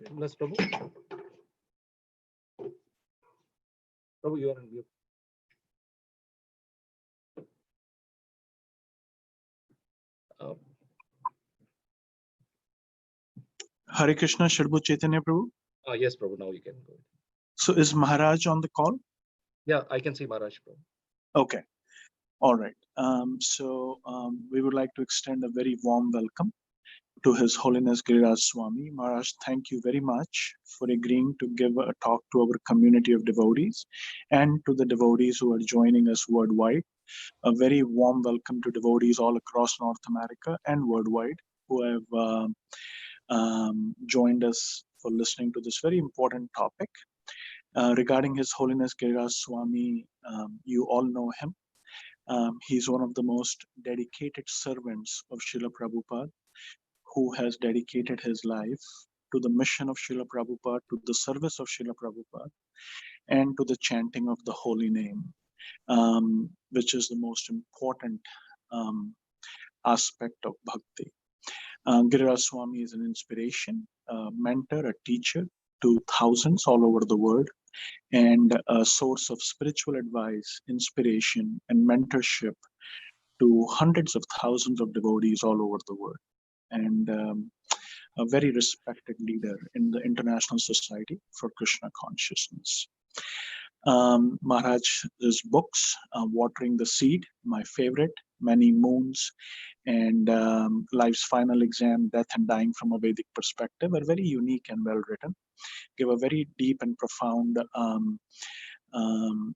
Bless Prabhu. Prabhu, you are on mute. Hare Krishna, Shadbhu Chaitanya Prabhu. Yes, Prabhu, now you can go. So is Maharaj on the call? Yeah, I can see Maharaj, Prabhu. Okay. All right. We would like to extend a very warm welcome to His Holiness Giriraj Swami. Maharaj, thank you very much for agreeing to give a talk to our community of devotees and to the devotees who are joining us worldwide. A very warm welcome to devotees all across North America and worldwide who have joined us for listening to this very important topic. Regarding His Holiness Giriraj Swami, you all know him. He's one of the most dedicated servants of Srila Prabhupada, who has dedicated his life to the mission of Srila Prabhupada, to the service of Srila Prabhupada, and to the chanting of the holy name, which is the most important aspect of bhakti. Giriraj Swami is an inspiration, a mentor, a teacher to thousands all over the world, and a source of spiritual advice, inspiration, and mentorship to hundreds of thousands of devotees all over the world, and a very respected leader in the International Society for Krishna Consciousness. Maharaj's books, Watering the Seed, my favorite, Many Moons, and Life's Final Exam, Death and Dying from a Vedic Perspective, are very unique and well written, give a very deep and profound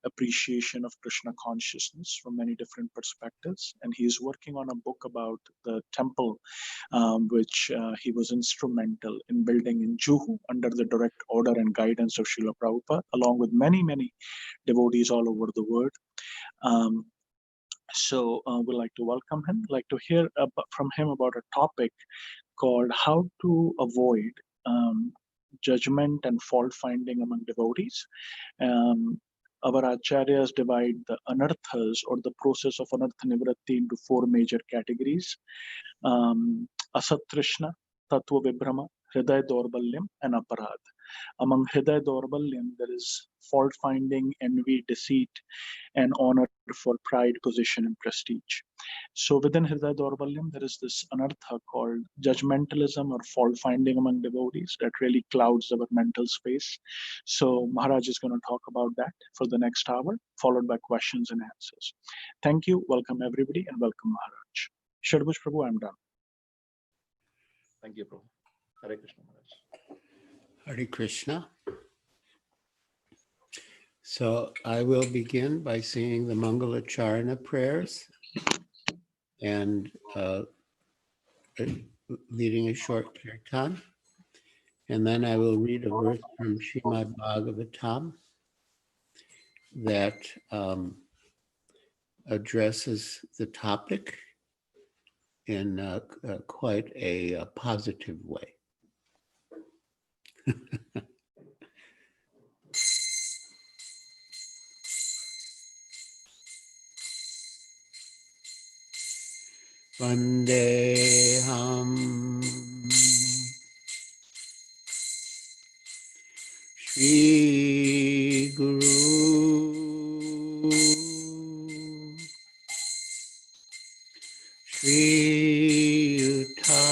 appreciation of Krishna consciousness from many different perspectives. And he's working on a book about the temple, which he was instrumental in building in Juhu under the direct order and guidance of Srila Prabhupada, along with many, many devotees all over the world. So we'd like to welcome him, like to hear from him about a topic called how to avoid judgment and fault finding among devotees. Our acharyas divide the anarthas, or the process of anartha nivritti, into four major categories: asatrishna, tattva vibhrama, hriday dorbalyam, and aparad. Among hriday dorbalyam, there is fault finding, envy, deceit, and honor for pride, position, and prestige. So within hriday dorbalyam, there is this anartha called judgmentalism or fault finding among devotees that really clouds our mental space. So Maharaj is going to talk about that for the next hour, followed by questions and answers. Thank you. Welcome everybody, and welcome Maharaj. Shadbhuj Prabhu, I'm done. Thank you, Prabhu. Hare Krishna, Maharaj. Hare Krishna. So I will begin by saying the Mangala Charana prayers and leading a short kirtan. And then I will read a verse from Srimad Bhagavatam that addresses the topic in quite a positive way. Vandeham Shri Guru Shri Yuta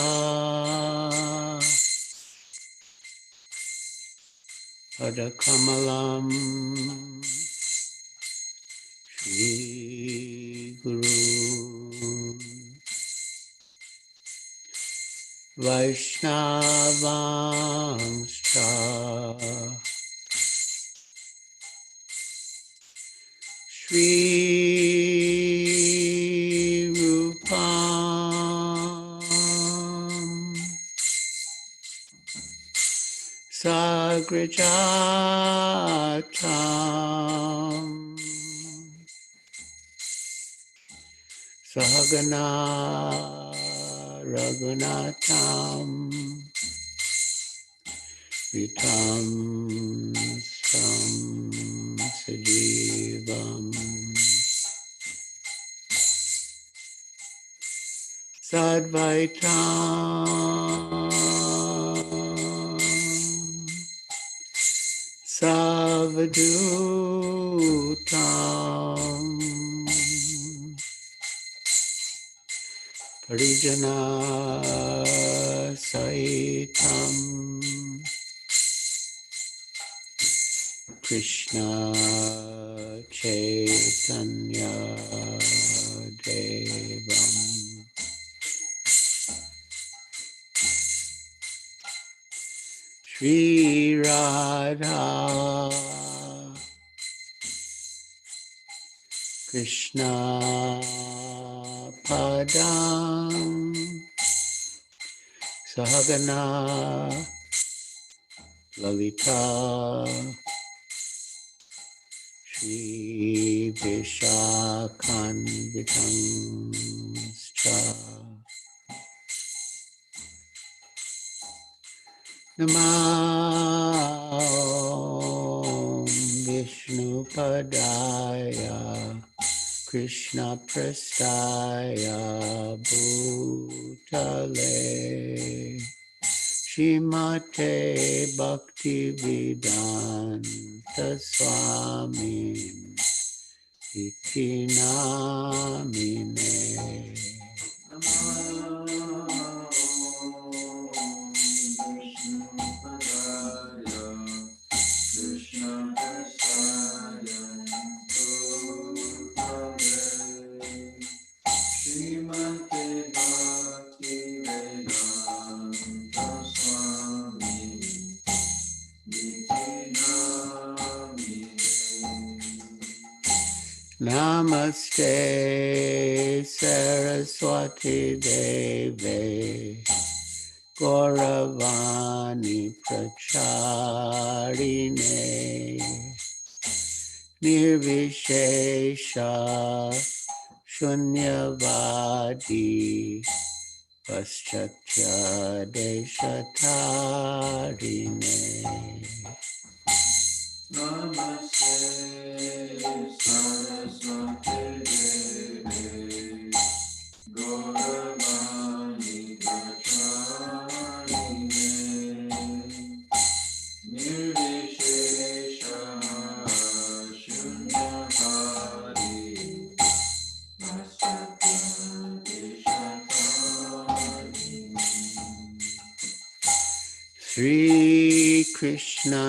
Padakamalam Shri Guru Vaishnavangscha Shri Rupam Sagrajatam Sahagana Raghunatam Vitam Sam Sajivam Sadvaitam Avadutam Parijana Saitam Krishna Chaitanya Devam Shri Radha Krishna Padam Sahagana Lalita Shri Vishakhanvitanscha Namo Vishnupadaya Krishna Prastaya Bhutale Shrimate Bhaktivedanta Swami Iti Namine Namaste Saraswati Deve Gauravani Pracharine Nirvishesha Shunyavadi Paschatya Deshatarine Namaste Saraswati Deve Gauravani Pracharine Nirvishesha Shunyavadi Paschatya Deshatarine Sri Krishna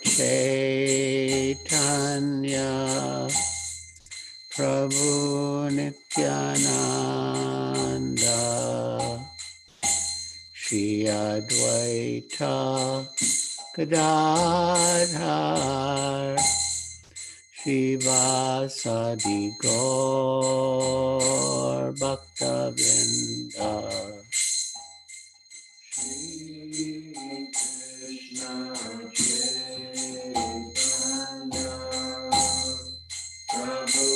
Chaitanya Prabhu Nityananda Shri Advaita Gadadhar Shivasadi Gaur Bhaktavinda Shri Krishna Chaitanya Prabhu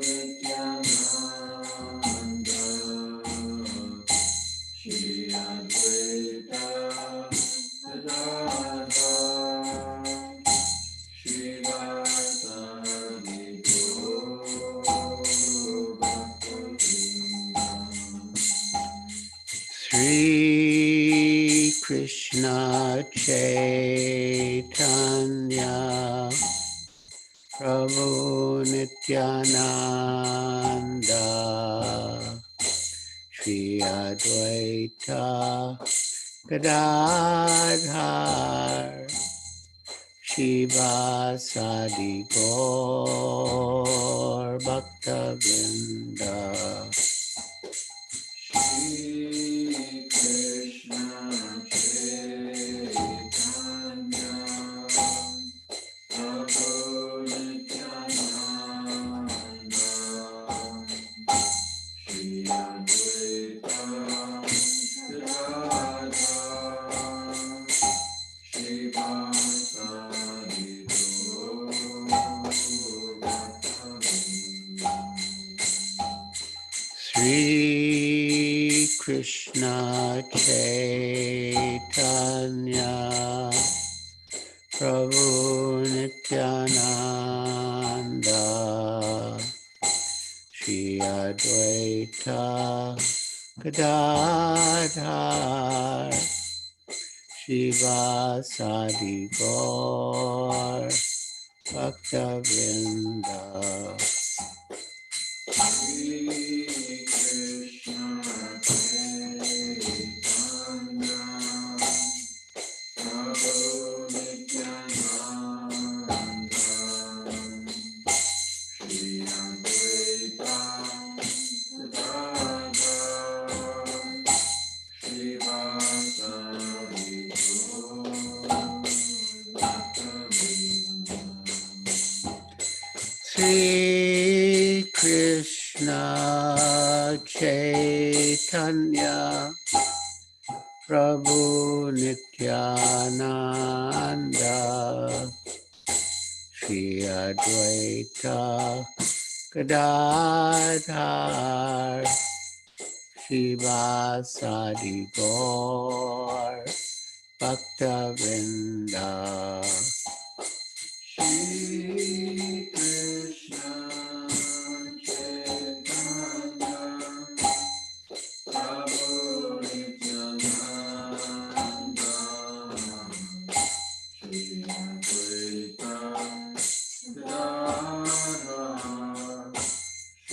Nityananda Shri Advaita Gadadhar Shivasadi Gaur Bhaktavinda Sri Krishna Chaitanya Prabhu Nityananda Shri Advaita Gadadhar Shivasadi Gaur Bhaktavinda Shri Krishna Chaitanya Prabhu Nityananda Shri Advaita Gadadhar Shivasadi Sri Krishna Chaitanya Prabhu Nityananda Shri Advaita Gadadhar Shivasadi Gaur Bhakta Vrinda. Sri Krishna Chaitanya Prabhu Nityananda Shri Advaita Gadadhar Shivasadi Gaur Bhakta Vrinda. Shri Krishna Chaitanya Prabhu Nityananda Shri Advaita Gadadhar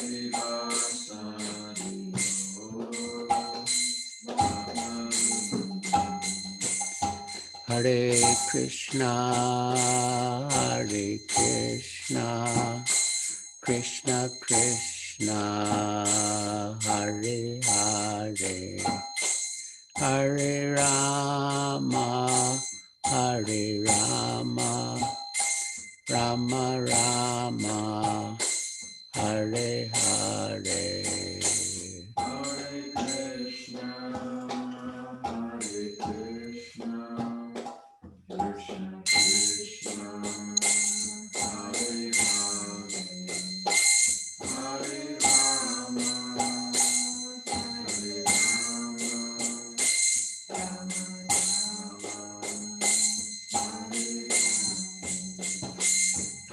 Shivasadi Hare Krishna, Krishna Krishna, Hare Hare, Hare Rama, Hare Rama, Rama Rama, Hare Hare.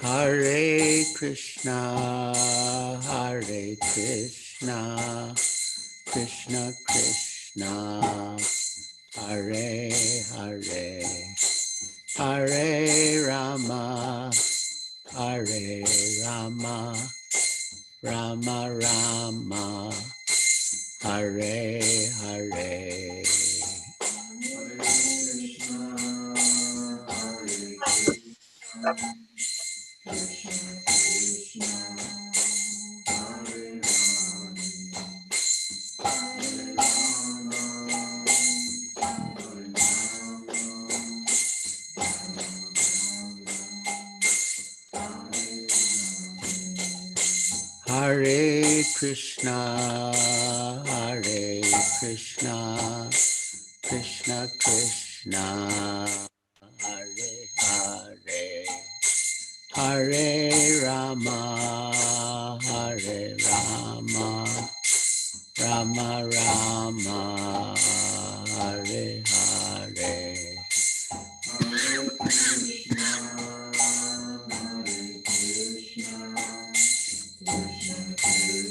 Hare Krishna, Krishna Krishna, Hare Hare, Hare Rama, Hare Rama, Rama Rama, Hare Krishna, Krishna Krishna, Hare Hare, Hare Rama, Hare Rama, Rama Rama, Hare Hare. Hare Krishna, Krishna Krishna, Hare Rama, Hare Rama, Hare Rama, Hare Krishna, Krishna Krishna, Hare Hare,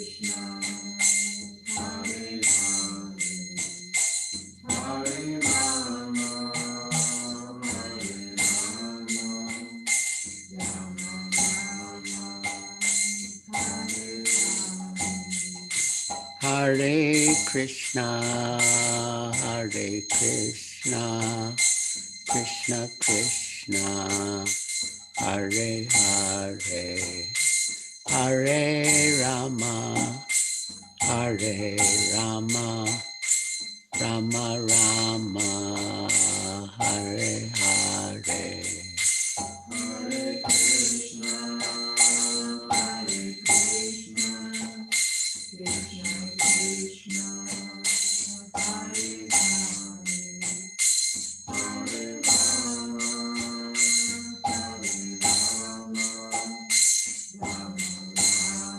Hare Rama, Hare Rama, Rama Rama, Hare Hare. Hare Krishna, Krishna Krishna, Hare Hare, Hare Rama, Hare Rama, Rama Rama, Hare Hare. Hare Krishna, Krishna Krishna, Hare Hare, Hare Rama, Hare Rama, Rama Rama, Hare Hare.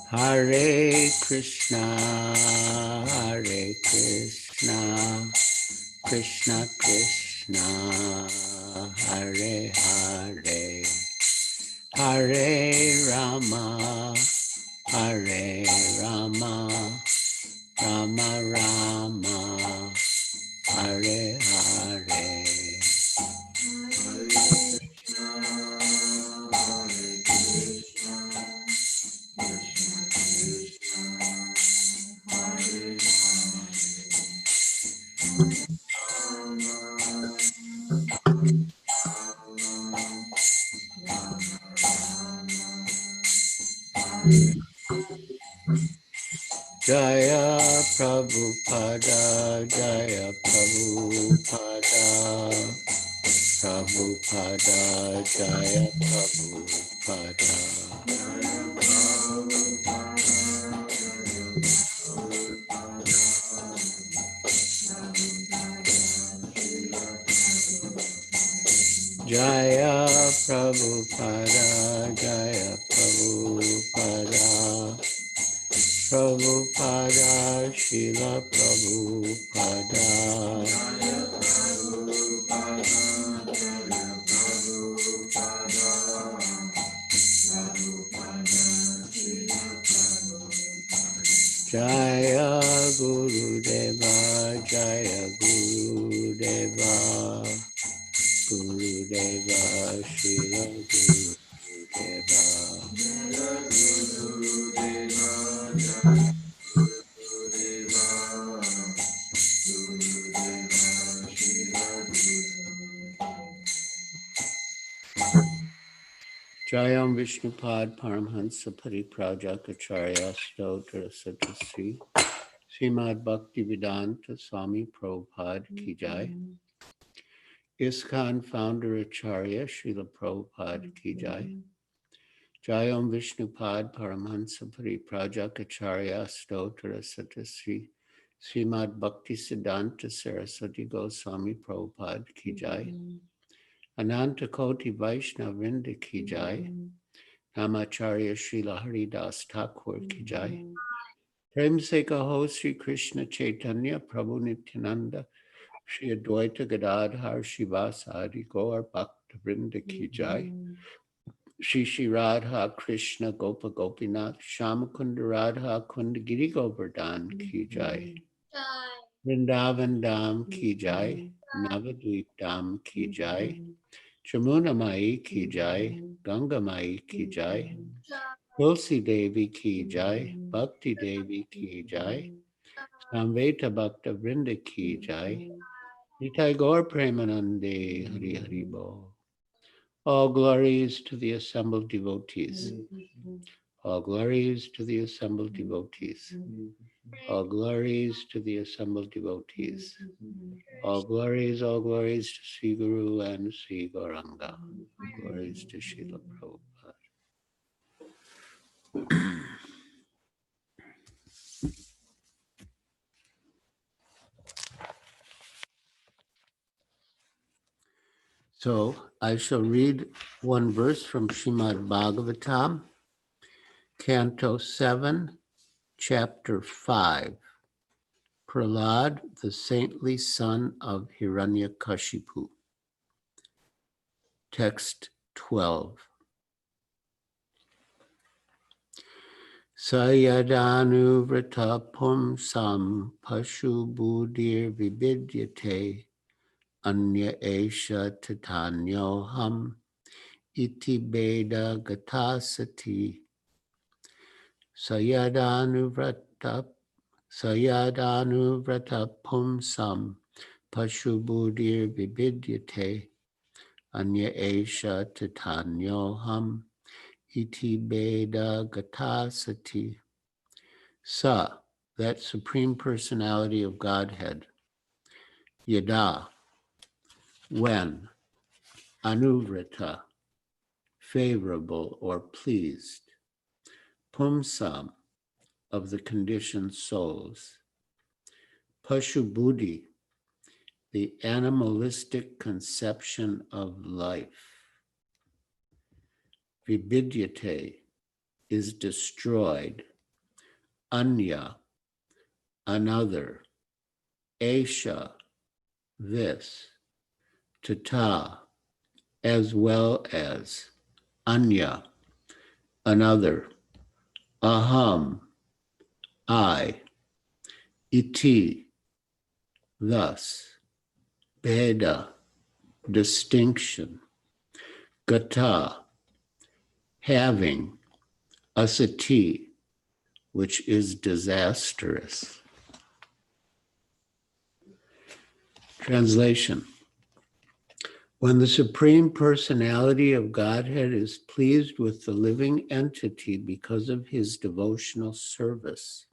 Hare Krishna, Krishna Krishna, Hare Hare, Hare Rama, Hare Rama, Rama Rama, Hare Hare. Hare Krishna, Krishna Krishna, Hare Hare, Hare Rama, Hare Rama, Rama Rama, Hare Hare. Jaya Prabhupada, Jaya Prabhupada, Prabhupada, Jaya Prabhupada. Jaya Prabhupada, Jaya Prabhupada, Prabhupada, Srila Prabhupada. Jaya Guru Deva, Jaya Guru Deva, Guru Deva, Srila Guru Jayam Vishnupad Paramhansa Pariprajakacharya Stotra Satasri Srimad Bhaktivedanta Swami Prabhupada Ki Jai. ISKCON Founder Acharya Srila Prabhupada Ki Jai. Jayam Vishnupad Paramhansa Pariprajakacharya Stotra Satasri Srimad Bhaktisiddhanta Saraswati Goswami Prabhupada Ki Jai. Ananta Koti Vaishnava Vrinda Ki Jai. Namacharya Srila Haridas Thakur Ki Jai. Prem Se Kaho Sri Krishna Chaitanya Prabhu Nityananda Shri Advaita Gadadhar Shivasadi Gaur Bhakta Vrinda Ki Jai. Shri Shri Radha Krishna Gopa Gopinath Shamakunda Radha Kunda Giri Govardhan Ki Jai. Vrindavan Dham Ki Jai. Navadvip Dham Ki Jai. Jamuna Mai Ki Jai. Ganga Mai Ki Jai. Tulsi Devi Ki Jai. Bhakti Devi Ki Jai. Samveta Bhakta Vrinda Ki Jai. Nitai Gaur Premanande Hari Hari Bo. All glories to the assembled devotees. All glories to the assembled devotees. All glories to the assembled devotees. All glories to Sri Guru and Sri Gauranga. Glories to Srila Prabhupada. So I shall read one verse from Srimad Bhagavatam, Canto 7, Chapter 5. Prahlada, the saintly son of Hiranyakashipu. Text 12. Sayadanu vrata pumsam pashu buddhir vibidyate anya esha tatanyoham iti beda gatasati. Sayadanu vrata pumsam pashu buddhir vibidyate anya esha tatanyoham iti beda gatasati. Sa, that Supreme Personality of Godhead. Yada, when. Anuvrata, favorable or pleased. Pumsam, of the conditioned souls. Pashubuddhi, the animalistic conception of life. Vibidyate, is destroyed. Anya, another. Esha, this. Tata, as well as. Anya, another. Aham, I. Iti, thus. Bheda, distinction. Gata, having. Asati, which is disastrous. Translation. When the Supreme Personality of Godhead is pleased with the living entity because of his devotional service,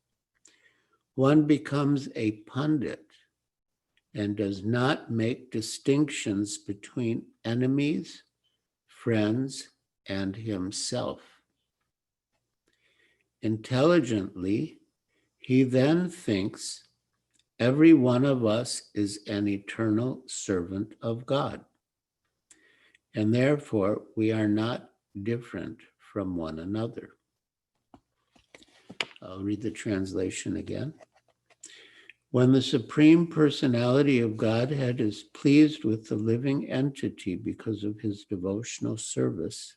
one becomes a pundit and does not make distinctions between enemies, friends, and himself. Intelligently, he then thinks every one of us is an eternal servant of God, and therefore we are not different from one another. I'll read the translation again. When the Supreme Personality of Godhead is pleased with the living entity because of his devotional service,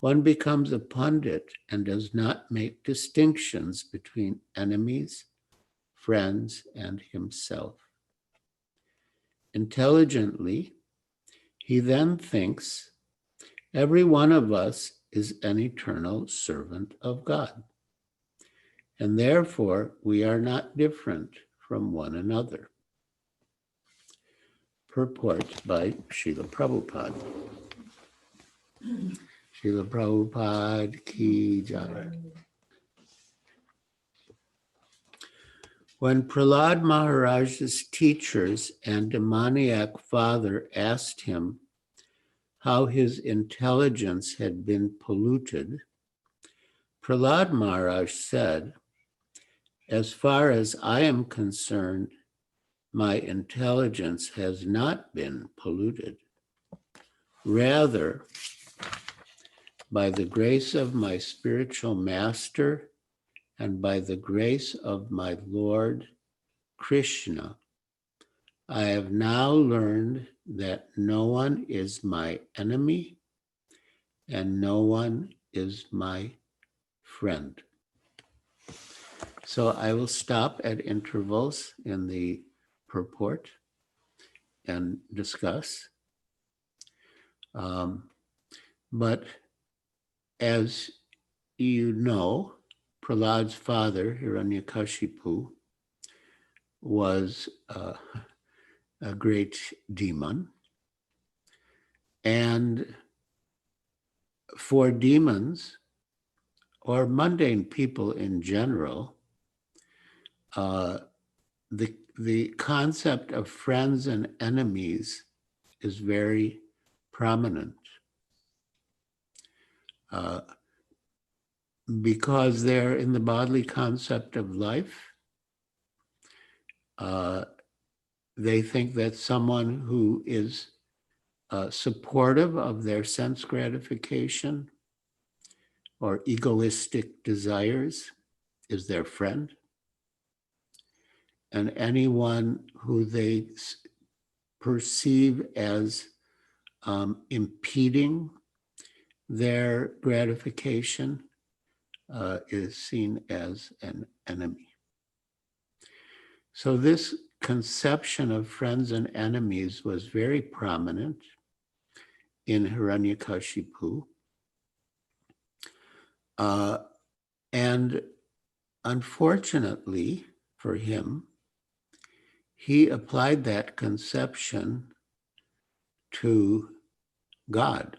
one becomes a pundit and does not make distinctions between enemies, friends, and himself. Intelligently, he then thinks every one of us is an eternal servant of God, and therefore we are not different from one another. Purport by Srila Prabhupada. Srila Prabhupada ki jai. When Prahlada Maharaja's teachers and demoniac father asked him how his intelligence had been polluted, Prahlada Maharaj said, "As far as I am concerned, my intelligence has not been polluted. Rather, by the grace of my spiritual master and by the grace of my Lord Krishna, I have now learned that no one is my enemy and no one is my friend." So I will stop at intervals in the purport and discuss. But as you know, Prahlada's father, Hiranyakashipu, was a great demon. And for demons, or mundane people in general, the concept of friends and enemies is very prominent. Because they're in the bodily concept of life, they think that someone who is supportive of their sense gratification or egoistic desires is their friend. And anyone who they perceive as impeding their gratification is seen as an enemy. So this conception of friends and enemies was very prominent in Hiranyakashipu. And unfortunately for him, he applied that conception to God,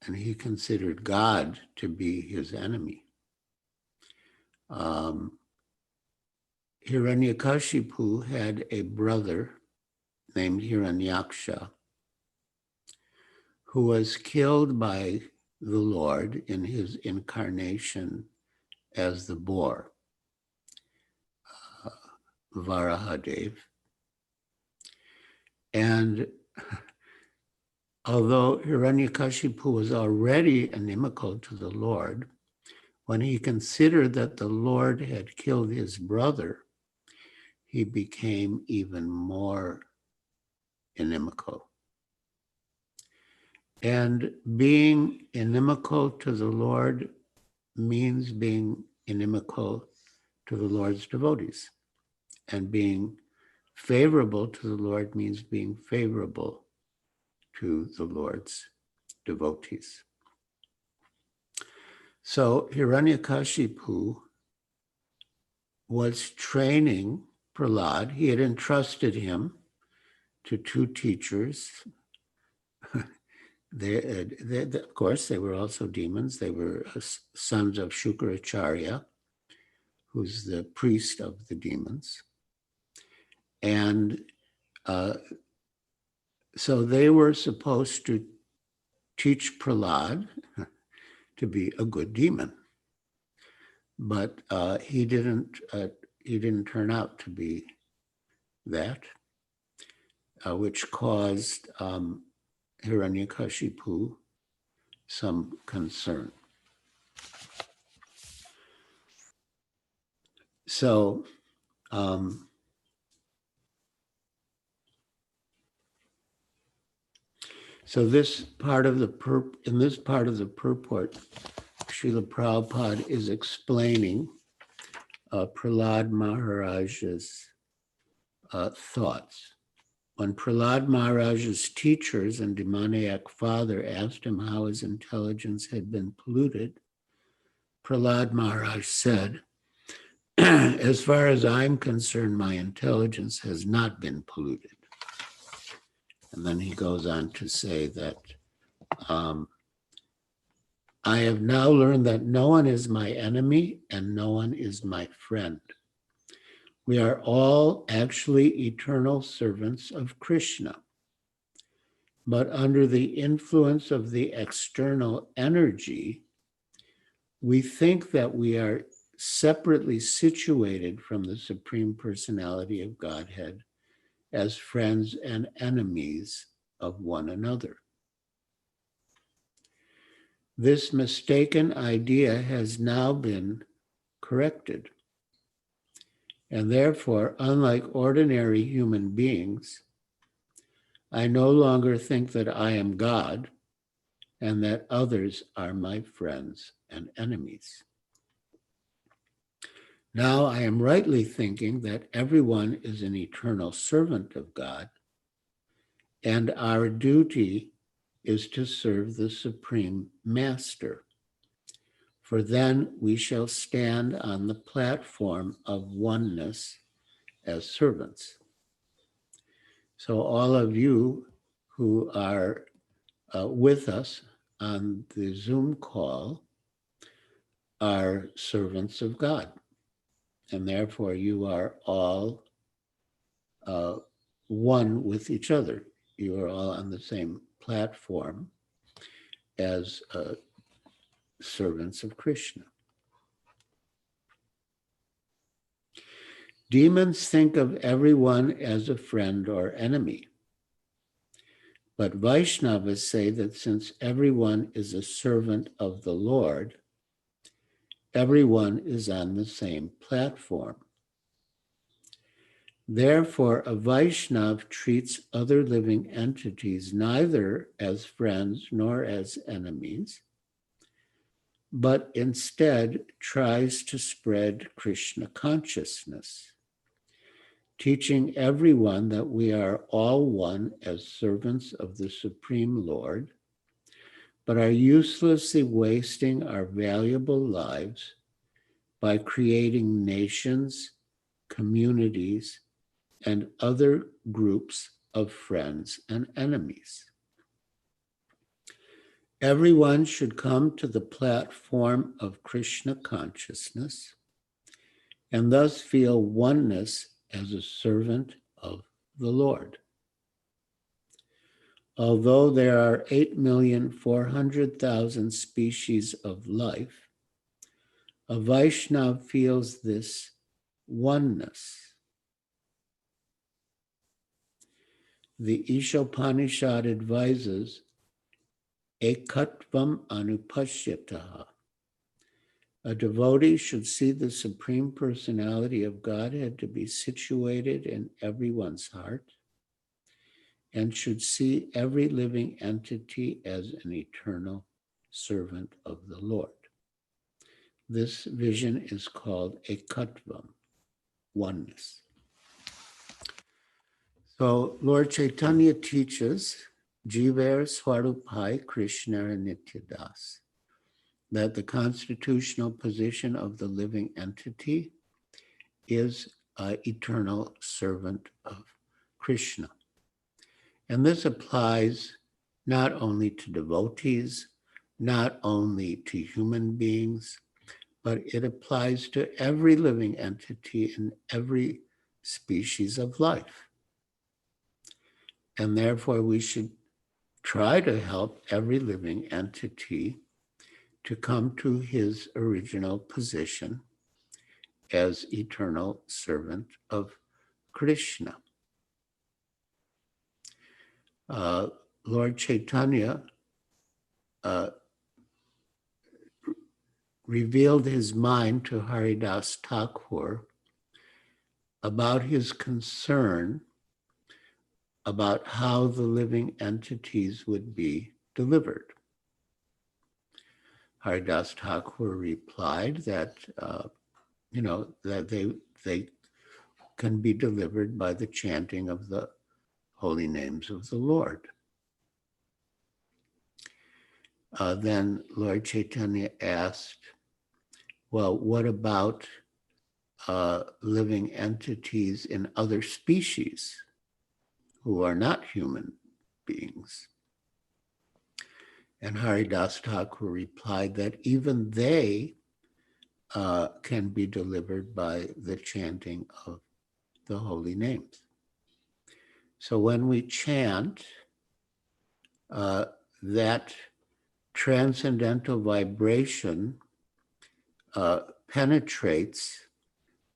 and he considered God to be his enemy. Hiranyakashipu had a brother named Hiranyaksha who was killed by the Lord in his incarnation as the boar, Varahadev. And although Hiranyakashipu was already inimical to the Lord, when he considered that the Lord had killed his brother, he became even more inimical. And being inimical to the Lord means being inimical to the Lord's devotees. And being favorable to the Lord means being favorable to the Lord's devotees. So Hiranyakashipu was training Prahlada. He had entrusted him to two teachers. Of course, they were also demons. They were sons of Shukracharya, who's the priest of the demons. And so they were supposed to teach Prahlad to be a good demon, but he didn't turn out to be that, which caused Hiranyakashipu some concern. So this part of the in this part of the purport, Srila Prabhupada is explaining Prahlad Maharaja's thoughts. When Prahlad Maharaja's teachers and demoniac father asked him how his intelligence had been polluted, Prahlad Maharaj said, "As far as I'm concerned, my intelligence has not been polluted." And then he goes on to say that, "I have now learned that no one is my enemy and no one is my friend. We are all actually eternal servants of Krishna. But under the influence of the external energy, we think that we are separately situated from the Supreme Personality of Godhead as friends and enemies of one another. This mistaken idea has now been corrected. And therefore, unlike ordinary human beings, I no longer think that I am God and that others are my friends and enemies. Now I am rightly thinking that everyone is an eternal servant of God, and our duty is to serve the Supreme Master. For then we shall stand on the platform of oneness as servants." So all of you who are with us on the Zoom call are servants of God. And therefore you are all one with each other. You are all on the same platform as servants of Krishna. Demons think of everyone as a friend or enemy. But Vaishnavas say that since everyone is a servant of the Lord, everyone is on the same platform. Therefore, a Vaishnav treats other living entities neither as friends nor as enemies, but instead tries to spread Krishna consciousness, teaching everyone that we are all one as servants of the Supreme Lord, but are uselessly wasting our valuable lives by creating nations, communities, and other groups of friends and enemies. Everyone should come to the platform of Krishna consciousness and thus feel oneness as a servant of the Lord. Although there are 8,400,000 species of life, a Vaishnava feels this oneness. The Ishopanishad advises ekatvam anupashyataha. A devotee should see the Supreme Personality of Godhead to be situated in everyone's heart and should see every living entity as an eternal servant of the Lord. This vision is called ekatvam, oneness. So Lord Chaitanya teaches Jiver Swarupai Krishna Nityadas, that the constitutional position of the living entity is an eternal servant of Krishna. And this applies not only to devotees, not only to human beings, but it applies to every living entity in every species of life. And therefore, we should try to help every living entity to come to his original position as eternal servant of Krishna. Lord Chaitanya revealed his mind to Haridas Thakur about his concern about how the living entities would be delivered. Haridas Thakur replied that, that they can be delivered by the chanting of the holy names of the Lord. Then Lord Chaitanya asked, well, what about living entities in other species who are not human beings? And Haridas Thakur replied that even they can be delivered by the chanting of the holy names. So when we chant, that transcendental vibration penetrates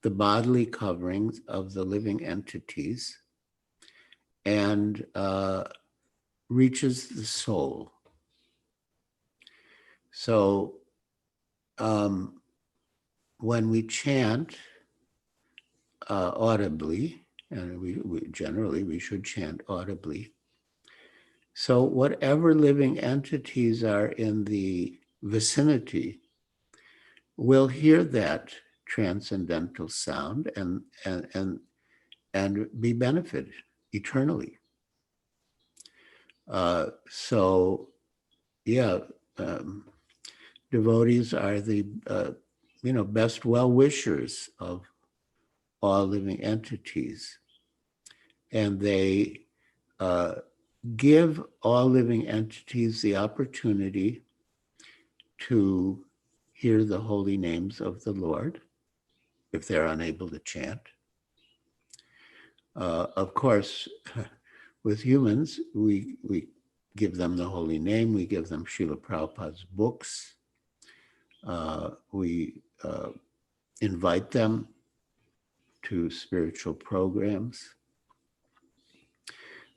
the bodily coverings of the living entities and reaches the soul. So when we chant audibly, and we should chant audibly, so whatever living entities are in the vicinity will hear that transcendental sound and be benefited eternally. Devotees are the best well-wishers of all living entities, and they give all living entities the opportunity to hear the holy names of the Lord if they're unable to chant. Of course, with humans, we give them the holy name, we give them Srila Prabhupada's books, we invite them to spiritual programs.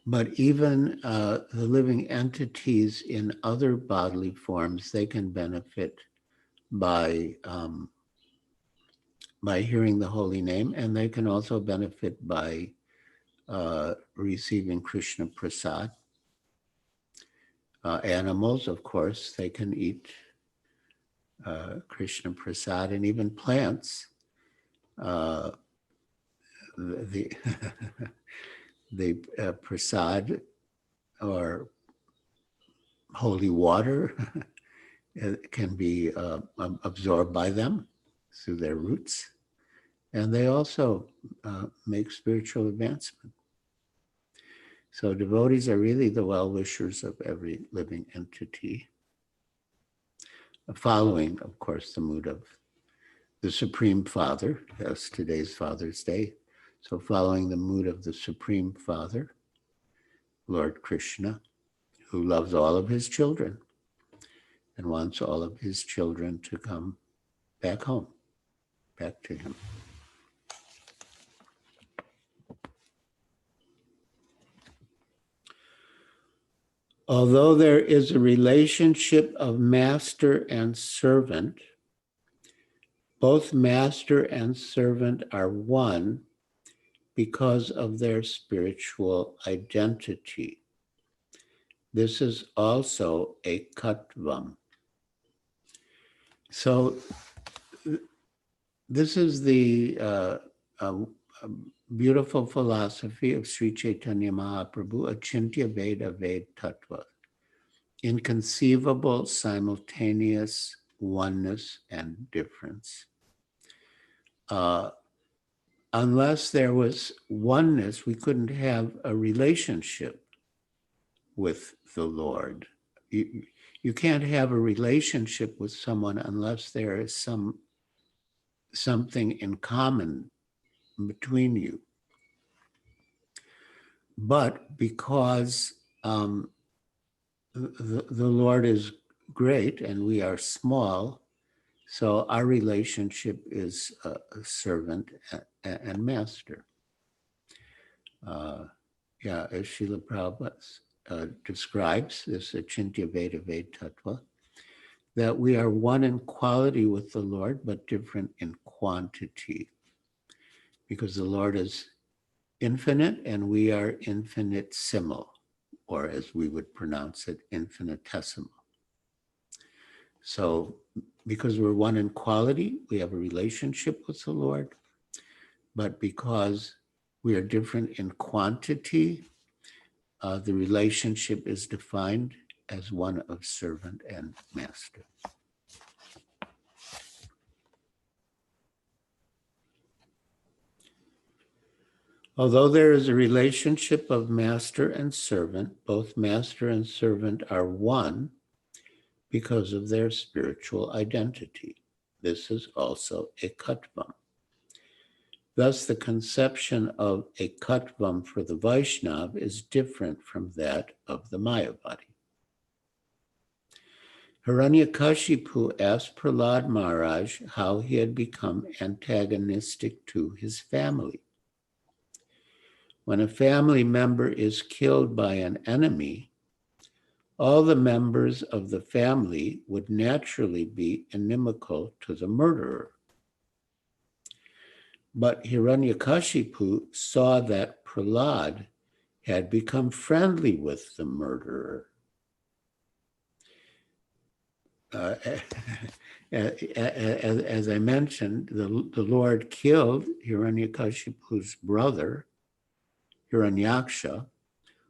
But even the living entities in other bodily forms, they can benefit by hearing the holy name, and they can also benefit by receiving Krishna Prasad. Animals, of course, they can eat Krishna Prasad, and even plants. The prasad or holy water can be absorbed by them through their roots, and they also make spiritual advancement. So devotees are really the well-wishers of every living entity, following, of course, the mood of the Supreme Father, as today's Father's Day. So following the mood of the Supreme Father, Lord Krishna, who loves all of his children and wants all of his children to come back home, back to him. Although there is a relationship of master and servant, both master and servant are one because of their spiritual identity. This is also a kattvam. So this is the beautiful philosophy of Sri Chaitanya Mahaprabhu, Achintya Veda Ved Tattva, inconceivable, simultaneous oneness and difference. Unless there was oneness, we couldn't have a relationship with the Lord. You can't have a relationship with someone unless there is some something in common between you. But because the Lord is great and we are small, so our relationship is a servant and master. As Srila Prabhupada describes this Achintya Veda Ved Tattva, that we are one in quality with the Lord, but different in quantity. Because the Lord is infinite and we are infinitesimal, or as we would pronounce it, infinitesimal. So because we're one in quality, we have a relationship with the Lord, but because we are different in quantity, the relationship is defined as one of servant and master. Although there is a relationship of master and servant, both master and servant are one because of their spiritual identity. This is also a Kattvam. Thus, the conception of a Kattvam for the Vaishnava is different from that of the Mayavadi. Hiranyakashipu asked Prahlada Maharaj how he had become antagonistic to his family. When a family member is killed by an enemy, all the members of the family would naturally be inimical to the murderer. But Hiranyakashipu saw that Prahlada had become friendly with the murderer. As I mentioned, the Lord killed Hiranyakashipu's brother, Hiranyaksha,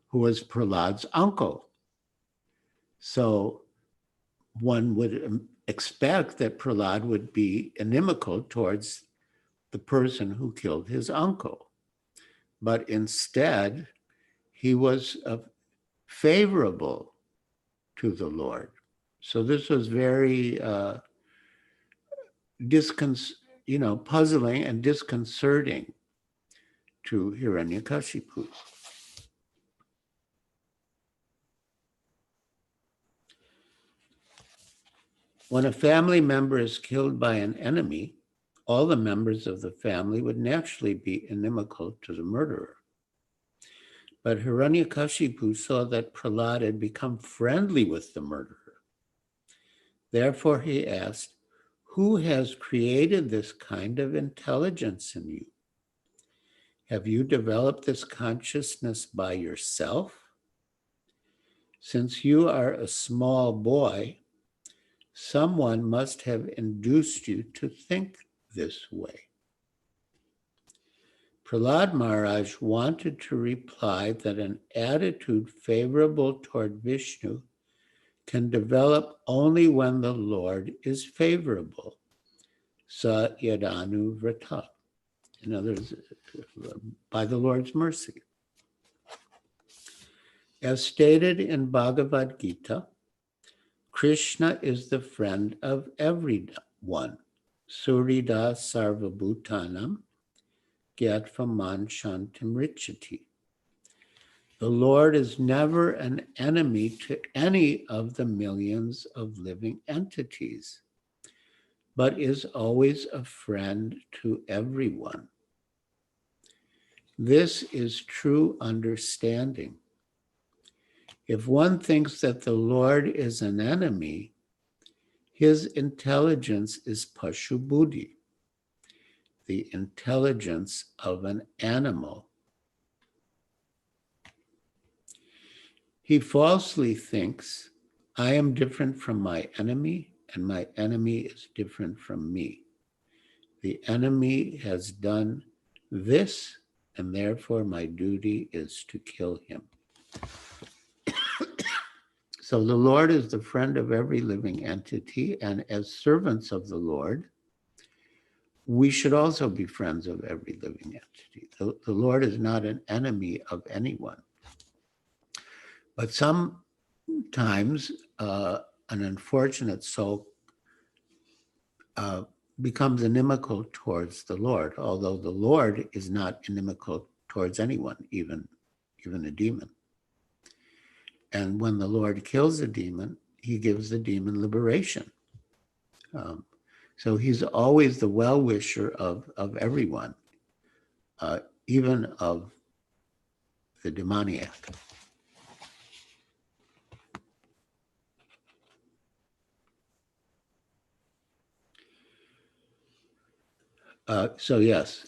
who was Prahlada's uncle. So one would expect that Prahlada would be inimical towards the person who killed his uncle. But instead, he was favorable to the Lord. So this was very puzzling and disconcerting to Hiranyakashipu. When a family member is killed by an enemy, all the members of the family would naturally be inimical to the murderer. But Hiranyakashipu saw that Prahlada had become friendly with the murderer. Therefore, he asked, "Who has created this kind of intelligence in you? Have you developed this consciousness by yourself? Since you are a small boy, someone must have induced you to think this way." Prahlada Maharaj wanted to reply that an attitude favorable toward Vishnu can develop only when the Lord is favorable. Sa yadanu vrata. In other words, by the Lord's mercy. As stated in Bhagavad Gita, Krishna is the friend of everyone. Surida sarvabhutanam gyatva man shantim richati. The Lord is never an enemy to any of the millions of living entities, but is always a friend to everyone. This is true understanding. If one thinks that the Lord is an enemy, his intelligence is pashu buddhi, the intelligence of an animal. He falsely thinks, I am different from my enemy, and my enemy is different from me. The enemy has done this, and therefore my duty is to kill him. So the Lord is the friend of every living entity, and as servants of the Lord, we should also be friends of every living entity. The Lord is not an enemy of anyone. But sometimes an unfortunate soul becomes inimical towards the Lord, although the Lord is not inimical towards anyone, even a demon. And when the Lord kills a demon, he gives the demon liberation. So he's always the well-wisher of everyone, even of the demoniac. So yes,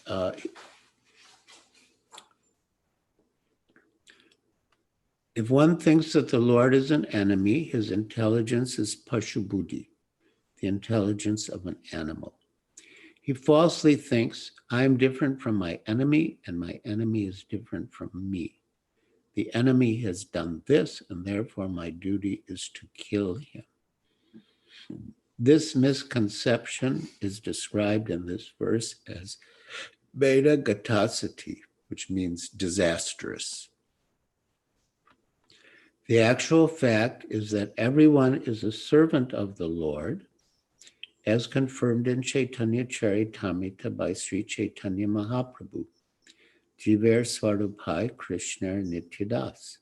if one thinks that the Lord is an enemy, his intelligence is pashubuddhi, the intelligence of an animal. He falsely thinks, I am different from my enemy, and my enemy is different from me. The enemy has done this, and therefore my duty is to kill him. This misconception is described in this verse as beta gatasati, which means disastrous. The actual fact is that everyone is a servant of the Lord, as confirmed in Chaitanya Charitamrita by Sri Chaitanya Mahaprabhu, Jiver Svarupai Krishna Nityadas.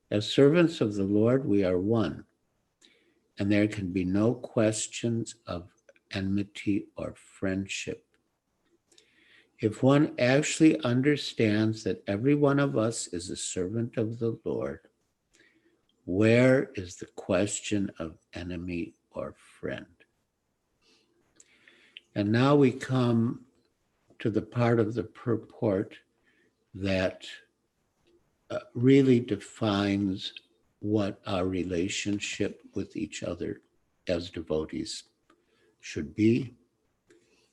As servants of the Lord, we are one, and there can be no questions of enmity or friendship. If one actually understands that every one of us is a servant of the Lord, where is the question of enemy or friend? And now we come to the part of the purport that really defines what our relationship with each other as devotees should be.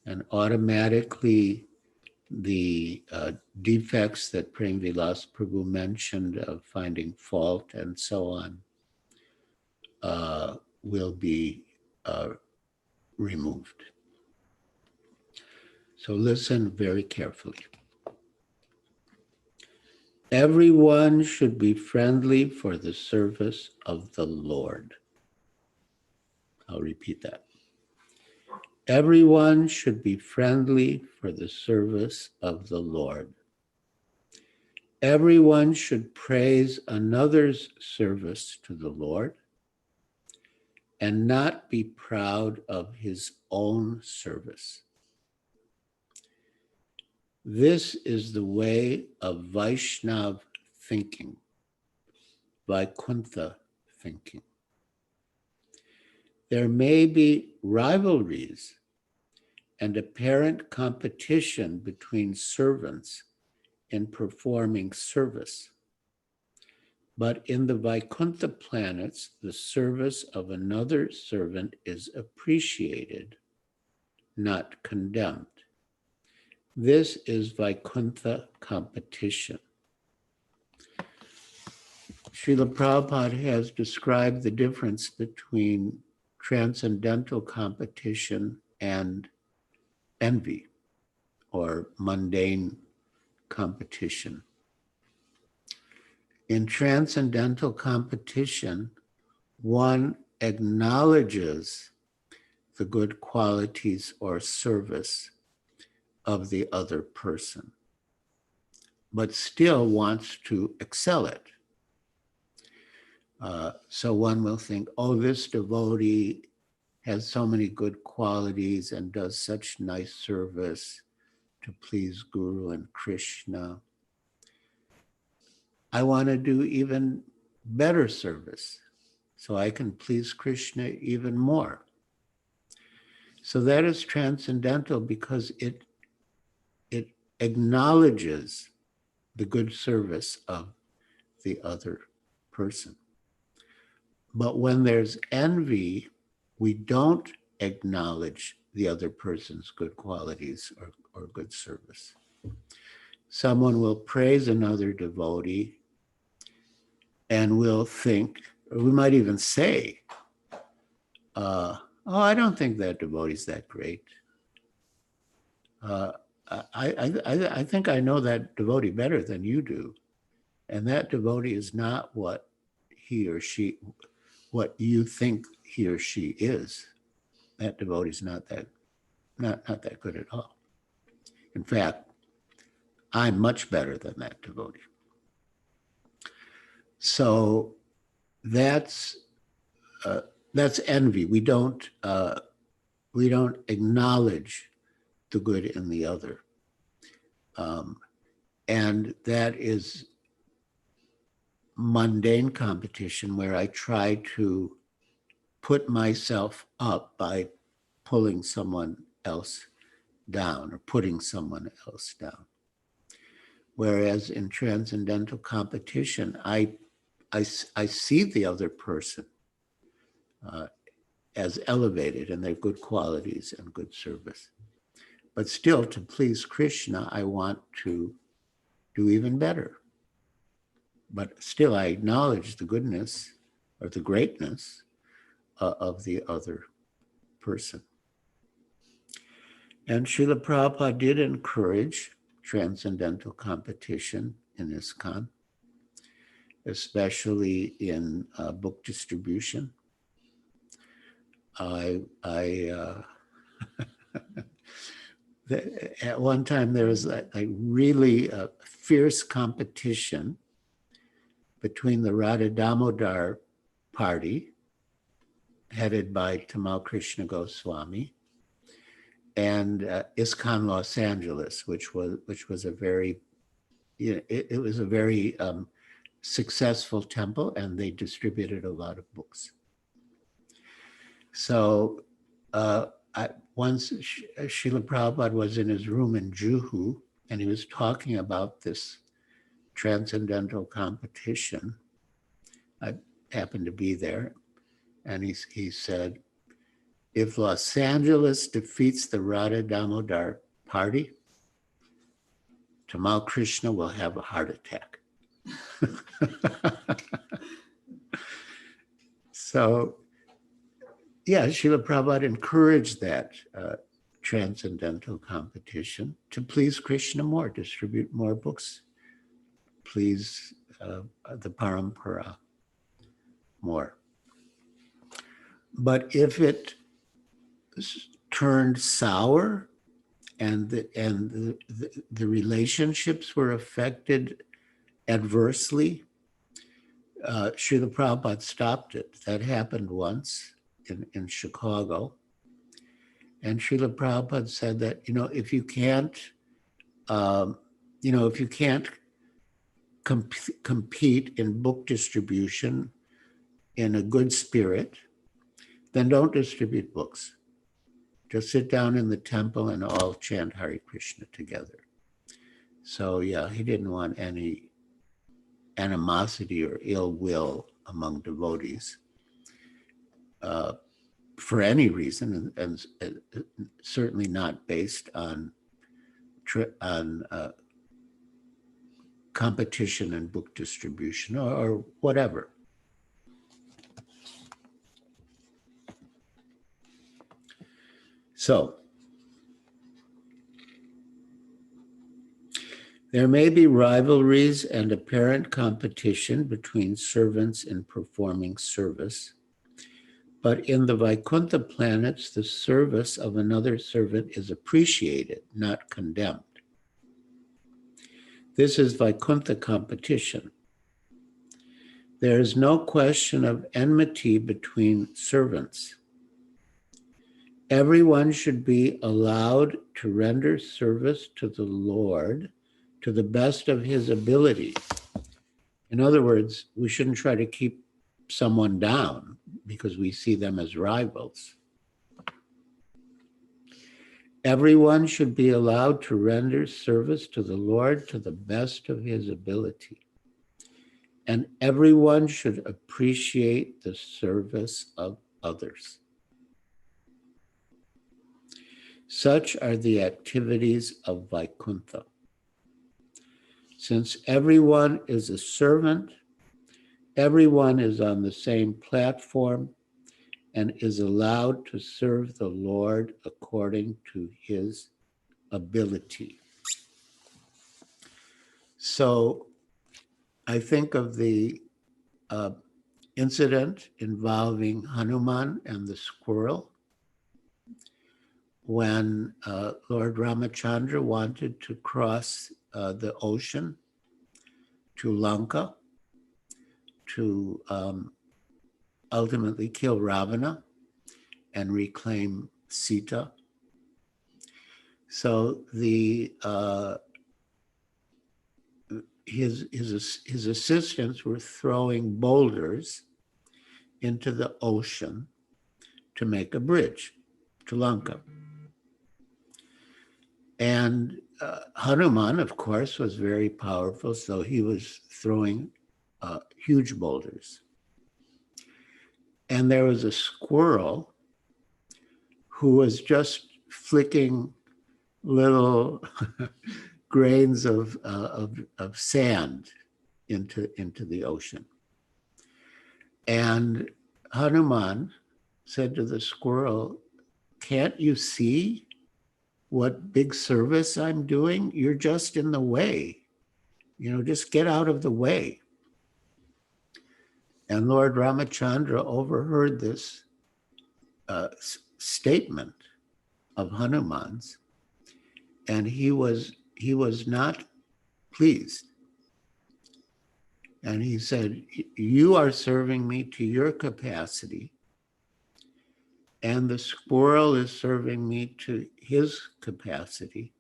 And automatically the defects that Prem Vilas Prabhu mentioned of finding fault and so on will be removed. So listen very carefully. Everyone should be friendly for the service of the Lord. I'll repeat that. Everyone should be friendly for the service of the Lord. Everyone should praise another's service to the Lord and not be proud of his own service. This is the way of Vaishnav thinking, Vaikuntha thinking. There may be rivalries and apparent competition between servants in performing service. But in the Vaikuntha planets, the service of another servant is appreciated, not condemned. This is Vaikuntha competition. Srila Prabhupada has described the difference between transcendental competition and envy or mundane competition. In transcendental competition, one acknowledges the good qualities or service of the other person, but still wants to excel it. So one will think, oh, this devotee has so many good qualities and does such nice service to please Guru and Krishna. I want to do even better service so I can please Krishna even more. So that is transcendental because it acknowledges the good service of the other person. But when there's envy, we don't acknowledge the other person's good qualities or good service. Someone will praise another devotee and will think, or we might even say, oh, I don't think that devotee's that great. I think I know that devotee better than you do. And that devotee is not what he or she, what you think he or she is. That devotee is not that not that good at all. In fact, I'm much better than that devotee. So that's envy. We don't acknowledge the good in the other, and that is mundane competition, where I try to put myself up by pulling someone else down or putting someone else down. Whereas in transcendental competition, I see the other person as elevated in their good qualities and good service. But still, to please Krishna, I want to do even better. But still, I acknowledge the goodness or the greatness of the other person. And Srila Prabhupada did encourage transcendental competition in ISKCON, especially in book distribution. At one time there was a really fierce competition between the Radha Damodar party, headed by Tamal Krishna Goswami, and ISKCON Los Angeles, which was a very, it was a very successful temple, and they distributed a lot of books. So once Srila Prabhupada was in his room in Juhu, and he was talking about this transcendental competition. I happened to be there, and he said, if Los Angeles defeats the Radha Damodar party, Tamal Krishna will have a heart attack. So, yeah, Srila Prabhupada encouraged that transcendental competition to please Krishna more, distribute more books, please the parampara more. But if it turned sour and the relationships were affected adversely, Srila Prabhupada stopped it. That happened once in Chicago. And Srila Prabhupada said that, if you can't, compete in book distribution in a good spirit, then don't distribute books. Just sit down in the temple and all chant Hare Krishna together. So yeah, he didn't want any animosity or ill will among devotees for any reason, and certainly not based on competition and book distribution or whatever. So, there may be rivalries and apparent competition between servants in performing service, but in the Vaikuntha planets, the service of another servant is appreciated, not condemned. This is Vaikuntha competition. There is no question of enmity between servants. Everyone should be allowed to render service to the Lord to the best of his ability. In other words, we shouldn't try to keep someone down because we see them as rivals. Everyone should be allowed to render service to the Lord to the best of his ability. And everyone should appreciate the service of others. Such are the activities of Vaikuntha. Since everyone is a servant, everyone is on the same platform and is allowed to serve the Lord according to his ability. So I think of the incident involving Hanuman and the squirrel, when Lord Ramachandra wanted to cross the ocean to Lanka to ultimately kill Ravana and reclaim Sita. So his assistants were throwing boulders into the ocean to make a bridge to Lanka. And Hanuman, of course, was very powerful, so he was throwing huge boulders. And there was a squirrel who was just flicking little grains of sand into the ocean. And Hanuman said to the squirrel, "Can't you see what big service I'm doing? You're just in the way. Just get out of the way." And Lord Ramachandra overheard this statement of Hanuman's, and he was not pleased. And he said, "You are serving me to your capacity, and the squirrel is serving me to his capacity.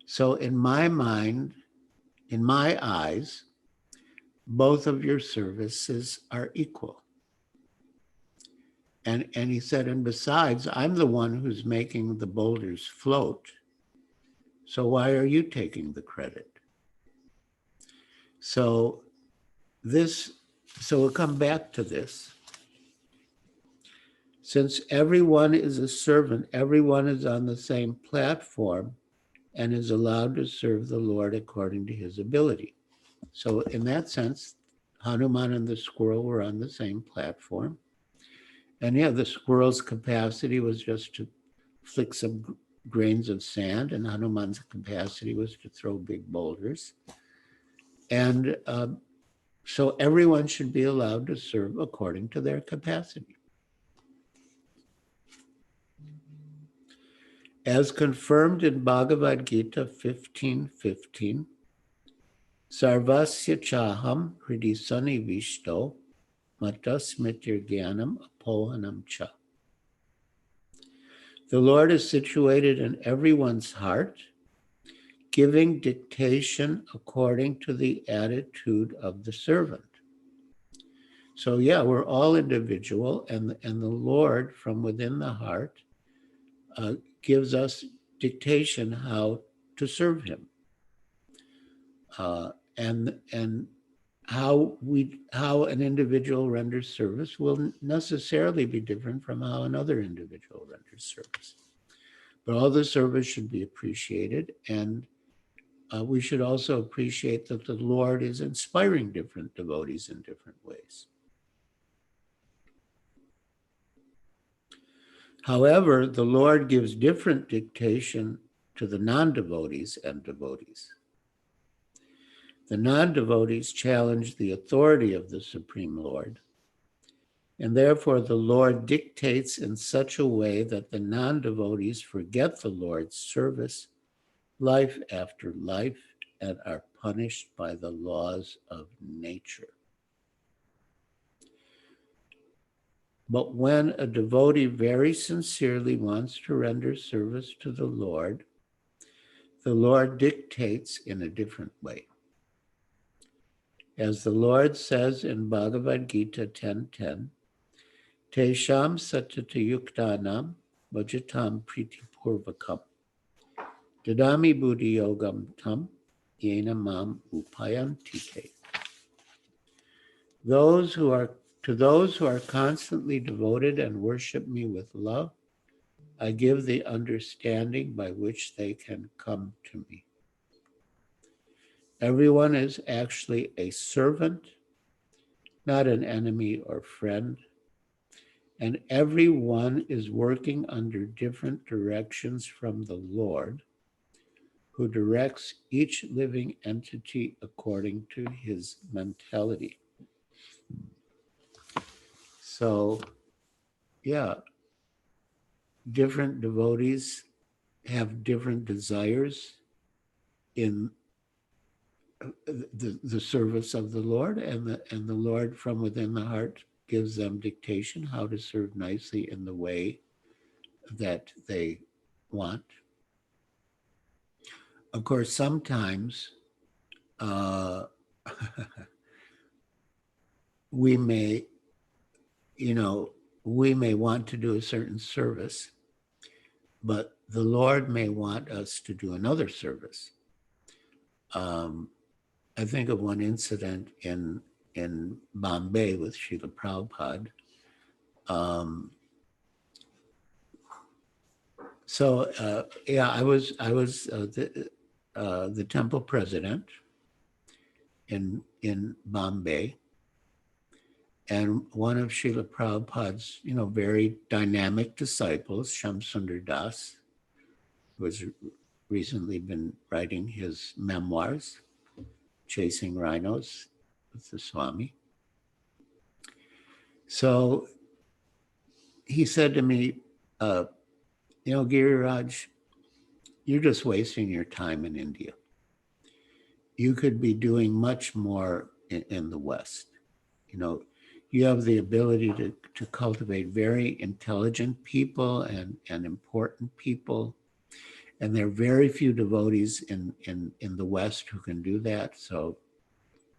So in my mind, in my eyes, both of your services are equal." And he said, "And besides, I'm the one who's making the boulders float. So why are you taking the credit?" So we'll come back to this. Since everyone is a servant, everyone is on the same platform and is allowed to serve the Lord according to his ability. So in that sense, Hanuman and the squirrel were on the same platform. And yeah, the squirrel's capacity was just to flick some grains of sand, and Hanuman's capacity was to throw big boulders. And so everyone should be allowed to serve according to their capacity. As confirmed in Bhagavad Gita 15:15, Sarvasya chaham hridi sanivishto matasmitir jnanam apohanam cha. The Lord is situated in everyone's heart, giving dictation according to the attitude of the servant. So yeah, we're all individual, and the Lord from within the heart gives us dictation how to serve him. And how an individual renders service will necessarily be different from how another individual renders service. But all the service should be appreciated, and we should also appreciate that the Lord is inspiring different devotees in different ways. However, the Lord gives different dictation to the non-devotees and devotees. The non-devotees challenge the authority of the Supreme Lord, and therefore the Lord dictates in such a way that the non-devotees forget the Lord's service life after life and are punished by the laws of nature. But when a devotee very sincerely wants to render service to the Lord dictates in a different way. As the Lord says in Bhagavad Gita 10:10, Tesham satata yuktanam vajatam priti purvakam dadami buddhi yogam tam yena mam upayantite. To those who are constantly devoted and worship me with love, I give the understanding by which they can come to me. Everyone is actually a servant, not an enemy or friend, and everyone is working under different directions from the Lord, who directs each living entity according to his mentality. So, yeah, different devotees have different desires in the service of the Lord, and the Lord from within the heart gives them dictation how to serve nicely in the way that they want. Of course, sometimes we may, we may want to do a certain service, but the Lord may want us to do another service. I think of one incident in Bombay with Srila Prabhupada. I was the temple president in Bombay, and one of Srila Prabhupada's very dynamic disciples, Shamsundar Das, who has recently been writing his memoirs, Chasing Rhinos with the Swami. So he said to me, Giriraj, you're just wasting your time in India. You could be doing much more in the West. You have the ability to cultivate very intelligent people and important people. And there are very few devotees in the West who can do that. So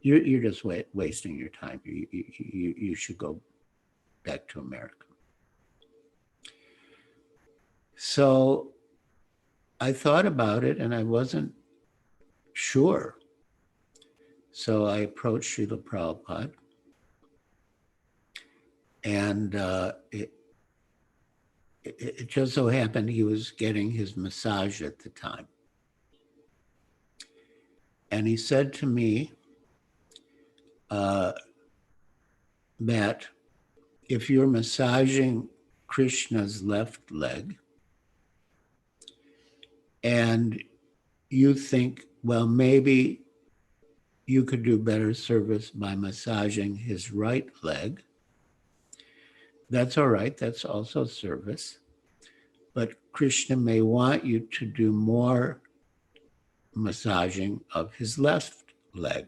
you're just wasting your time. You should go back to America. So I thought about it and I wasn't sure. So I approached Srila Prabhupada, and it just so happened he was getting his massage at the time. And he said to me that if you're massaging Krishna's left leg and you think, well, maybe you could do better service by massaging his right leg, that's all right. That's also service. But Krishna may want you to do more massaging of his left leg.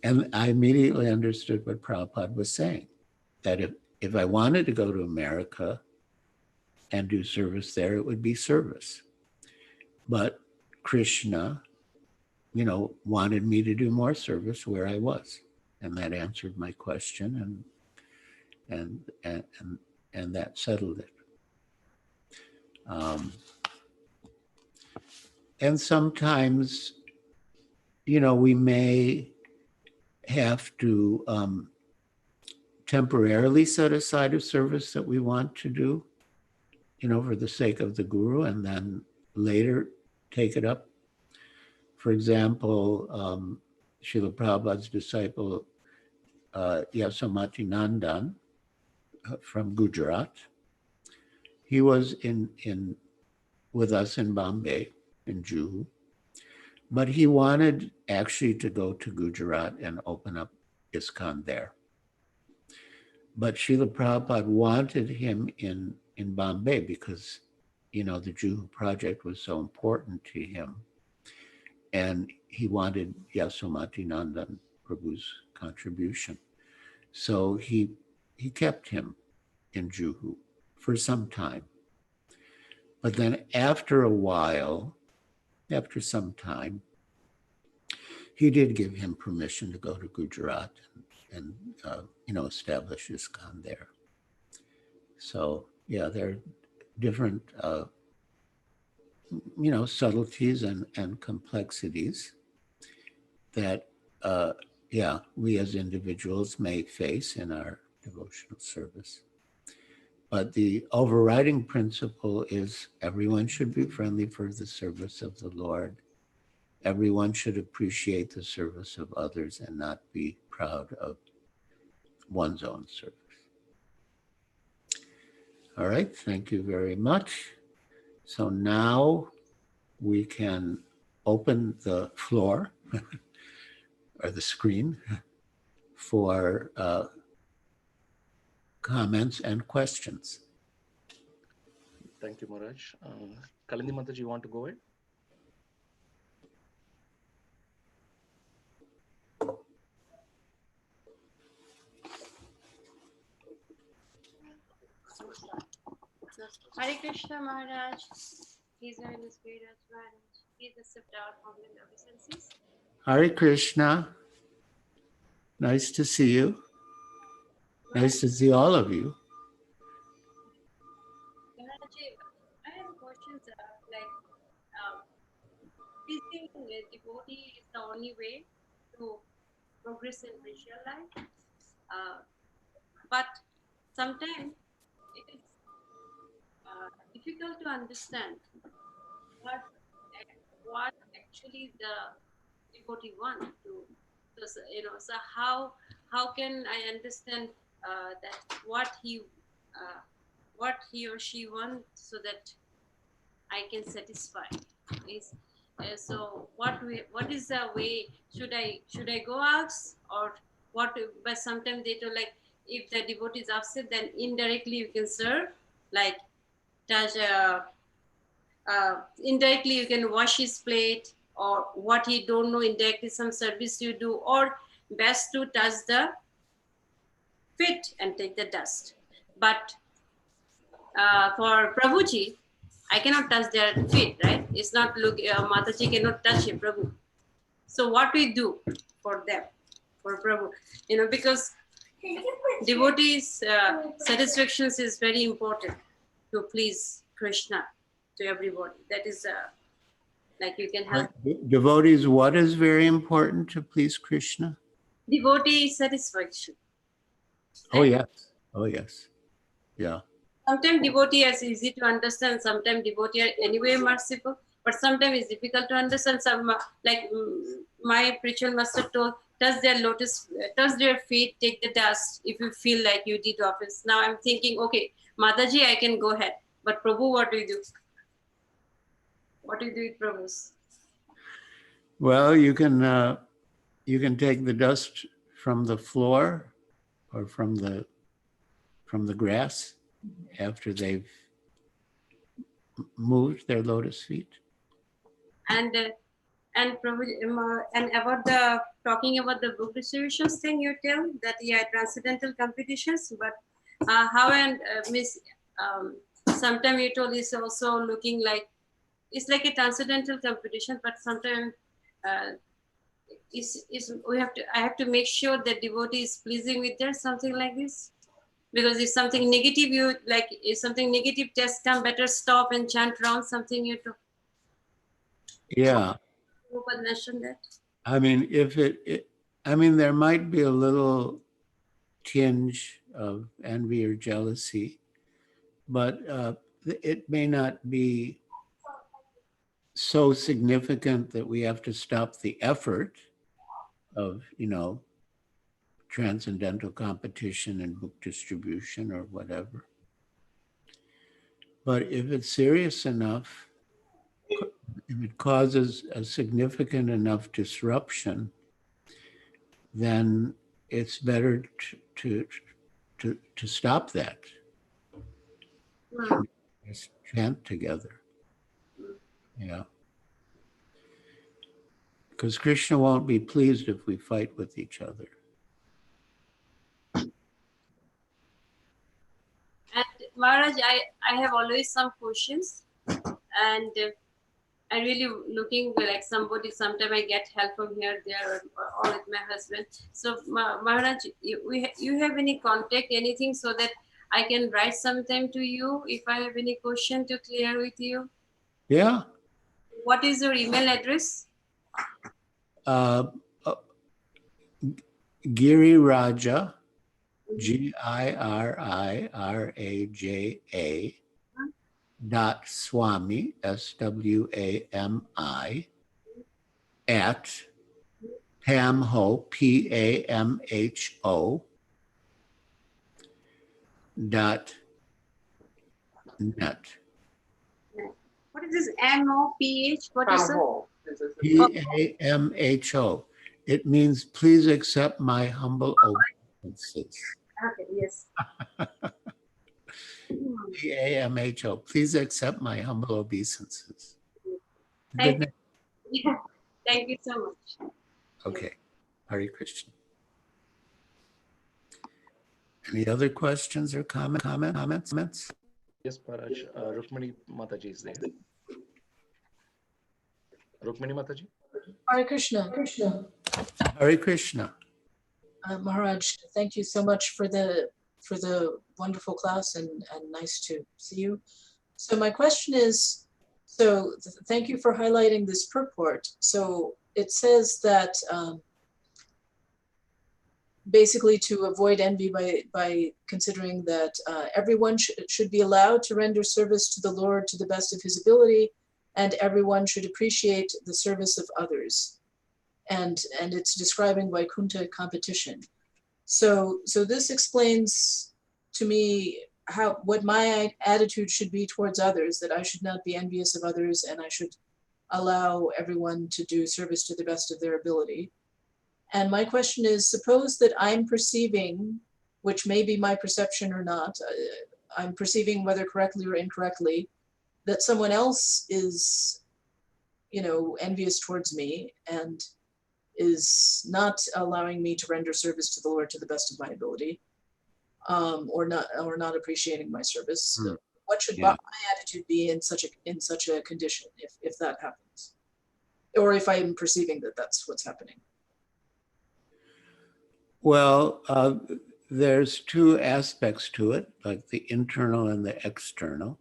And I immediately understood what Prabhupada was saying, that if I wanted to go to America and do service there, it would be service. But Krishna, wanted me to do more service where I was. And that answered my question, and that settled it. And sometimes, we may have to temporarily set aside a service that we want to do, for the sake of the Guru, and then later take it up. For example, Srila Prabhupada's disciple, Yasomati Nandan from Gujarat, he was with us in Bombay, in Juhu, but he wanted actually to go to Gujarat and open up ISKCON there. But Srila Prabhupada wanted him in Bombay because, the Juhu project was so important to him. And he wanted Yasomati Nandan Prabhu's contribution. So he kept him in Juhu for some time. But then after some time, he did give him permission to go to Gujarat and establish ISKCON there. So yeah, there are different subtleties and complexities that we as individuals may face in our devotional service. But the overriding principle is everyone should be friendly for the service of the Lord. Everyone should appreciate the service of others and not be proud of one's own service. All right, thank you very much. So now we can open the floor or the screen for comments and questions. Thank you, Maharaj. Kalindi Mataji, you want to go ahead? Hare Krishna Maharaj, His Holiness Giriraj Maharaj, please accept our humble obeisances. Hare Krishna. Nice to see you. Nice to see all of you. Maharaj, I have a question, sir. Pleasing a devotee is the only way to progress in spiritual life. But sometimes it is difficult to understand what actually the devotee want to. So how can I understand that what he or she wants so that I can satisfy is so what is the way? Should I go out or what? But sometimes they do, like, if the devotee is upset, then indirectly you can serve, like touch indirectly you can wash his plate, or what he don't know, indirectly some service you do, or best to touch the feet and take the dust. But for Prabhuji, I cannot touch their feet, right? It's not Mataji cannot touch him, Prabhu. So what we do for them, for Prabhu, because devotees' satisfactions is very important to please Krishna to everybody. That is like you can help. Devotees, what is very important to please Krishna? Devotee satisfaction. Oh, yes. Oh, yes. Yeah. Sometimes devotee is easy to understand. Sometimes devotee are anyway merciful, but sometimes it's difficult to understand. Some my preacher master told, touch their feet, take the dust if you feel like you did office. Now I'm thinking, okay, Mataji, I can go ahead, but Prabhu, what do you do? What do you do with Prabhu's? Well, you can take the dust from the floor or from the grass after they've moved their lotus feet. And Prabhu, and about the talking about the book distributions thing, you tell that transcendental competitions, but how and Miss sometimes you told is also looking like it's like a transcendental competition, but sometimes I have to make sure that devotee is pleasing with their something like this. Because if something negative if something negative test come, better stop and chant round something you to. Yeah. Mention that. I mean, there might be a little tinge of envy or jealousy, but it may not be so significant that we have to stop the effort of, transcendental competition and book distribution or whatever. But if it's serious enough, if it causes a significant enough disruption, then it's better to stop that. Just chant together. Yeah. Because Krishna won't be pleased if we fight with each other. And Maharaj, I have always some questions, and I really looking like somebody. Sometimes I get help from here, there, or with my husband. So Maharaj, you have any contact, anything, so that I can write sometime to you if I have any question to clear with you? Yeah. What is your email address? Giriraja, Giriraja .Swami, SWAMI, at Pamho, PAMHO, .net. What is this MOPH? What is it? PAMHO. It means please accept my humble obeisances. Okay, yes. P-A-M-H-O. Please accept my humble obeisances. Thank Good you. Yeah. Thank you so much. Okay. Hare Krishna. Any other questions or comments? Yes, Maharaj. Rukmani Mataji is there. Rukmani Mataji? Hare Krishna. Hare Krishna. Maharaj, thank you so much for the wonderful class and nice to see you. So my question is, thank you for highlighting this purport. So it says that basically to avoid envy by considering that everyone should be allowed to render service to the Lord to the best of his ability, and everyone should appreciate the service of others. And it's describing Vaikuntha competition. So this explains to me what my attitude should be towards others, that I should not be envious of others and I should allow everyone to do service to the best of their ability. And my question is, suppose that I'm perceiving, which may be my perception or not, I'm perceiving whether correctly or incorrectly, that someone else is, envious towards me and is not allowing me to render service to the Lord to the best of my ability, or not appreciating my service. What should my attitude be in such a condition if that happens, or if I'm perceiving that that's what's happening? Well, there's two aspects to it, like the internal and the external.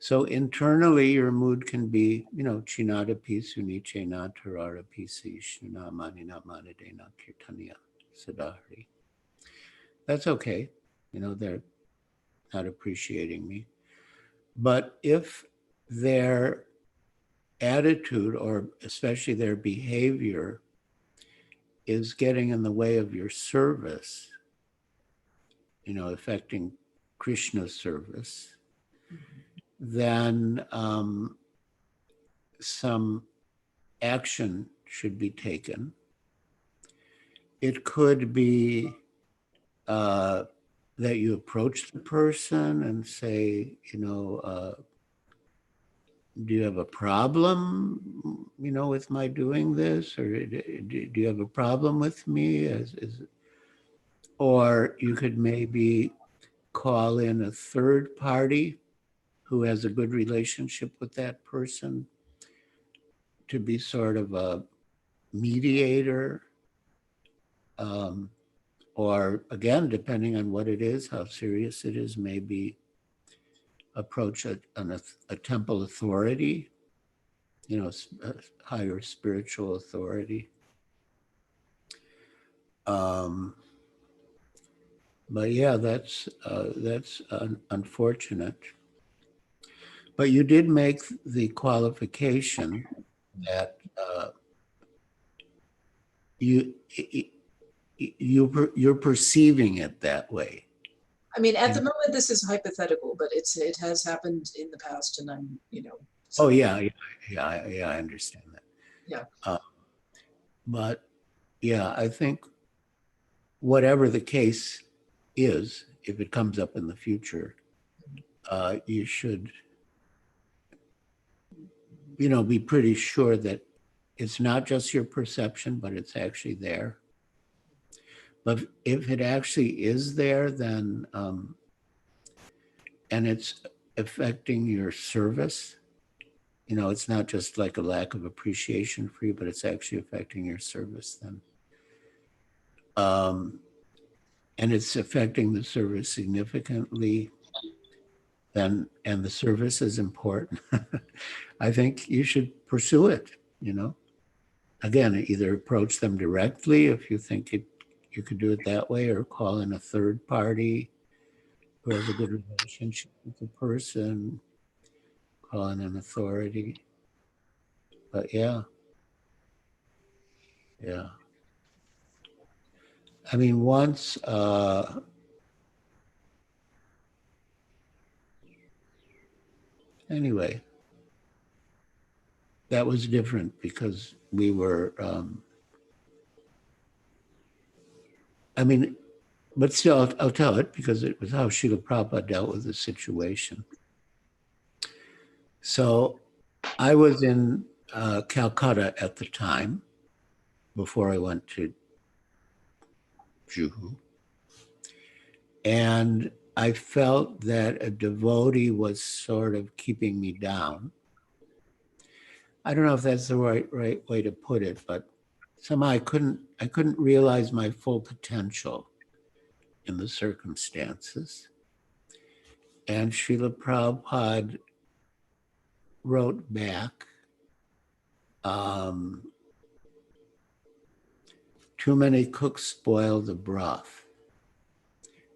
So internally, your mood can be, chinada pisu niche na tarara pisi shuna manina manadena kirtaniya sadahari. That's okay. They're not appreciating me. But if their attitude, or especially their behavior, is getting in the way of your service, affecting Krishna's service, then some action should be taken. It could be that you approach the person and say, do you have a problem, with my doing this? Or do you have a problem with me? Or you could maybe call in a third party who has a good relationship with that person to be sort of a mediator. Or again, depending on what it is, how serious it is, maybe approach a temple authority, a higher spiritual authority. But yeah, that's unfortunate. But you did make the qualification that you're perceiving it that way. I mean, at the moment, this is hypothetical, but it has happened in the past, and I'm, So. Oh yeah, I understand that. Yeah. But yeah, I think whatever the case is, if it comes up in the future, you should, be pretty sure that it's not just your perception, but it's actually there. But if it actually is there, then, and it's affecting your service, it's not just like a lack of appreciation for you, but it's actually affecting your service then. And it's affecting the service significantly, then, and the service is important. I think you should pursue it, Again, either approach them directly if you think you could do it that way, or call in a third party who has a good relationship with the person, call in an authority. But yeah. I mean, once, anyway, that was different because we were, but still, I'll tell it because it was how Srila Prabhupada dealt with the situation. So I was in Calcutta at the time, before I went to Juhu. And I felt that a devotee was sort of keeping me down. I don't know if that's the right way to put it, but somehow I couldn't realize my full potential in the circumstances. And Srila Prabhupada wrote back, too many cooks spoil the broth.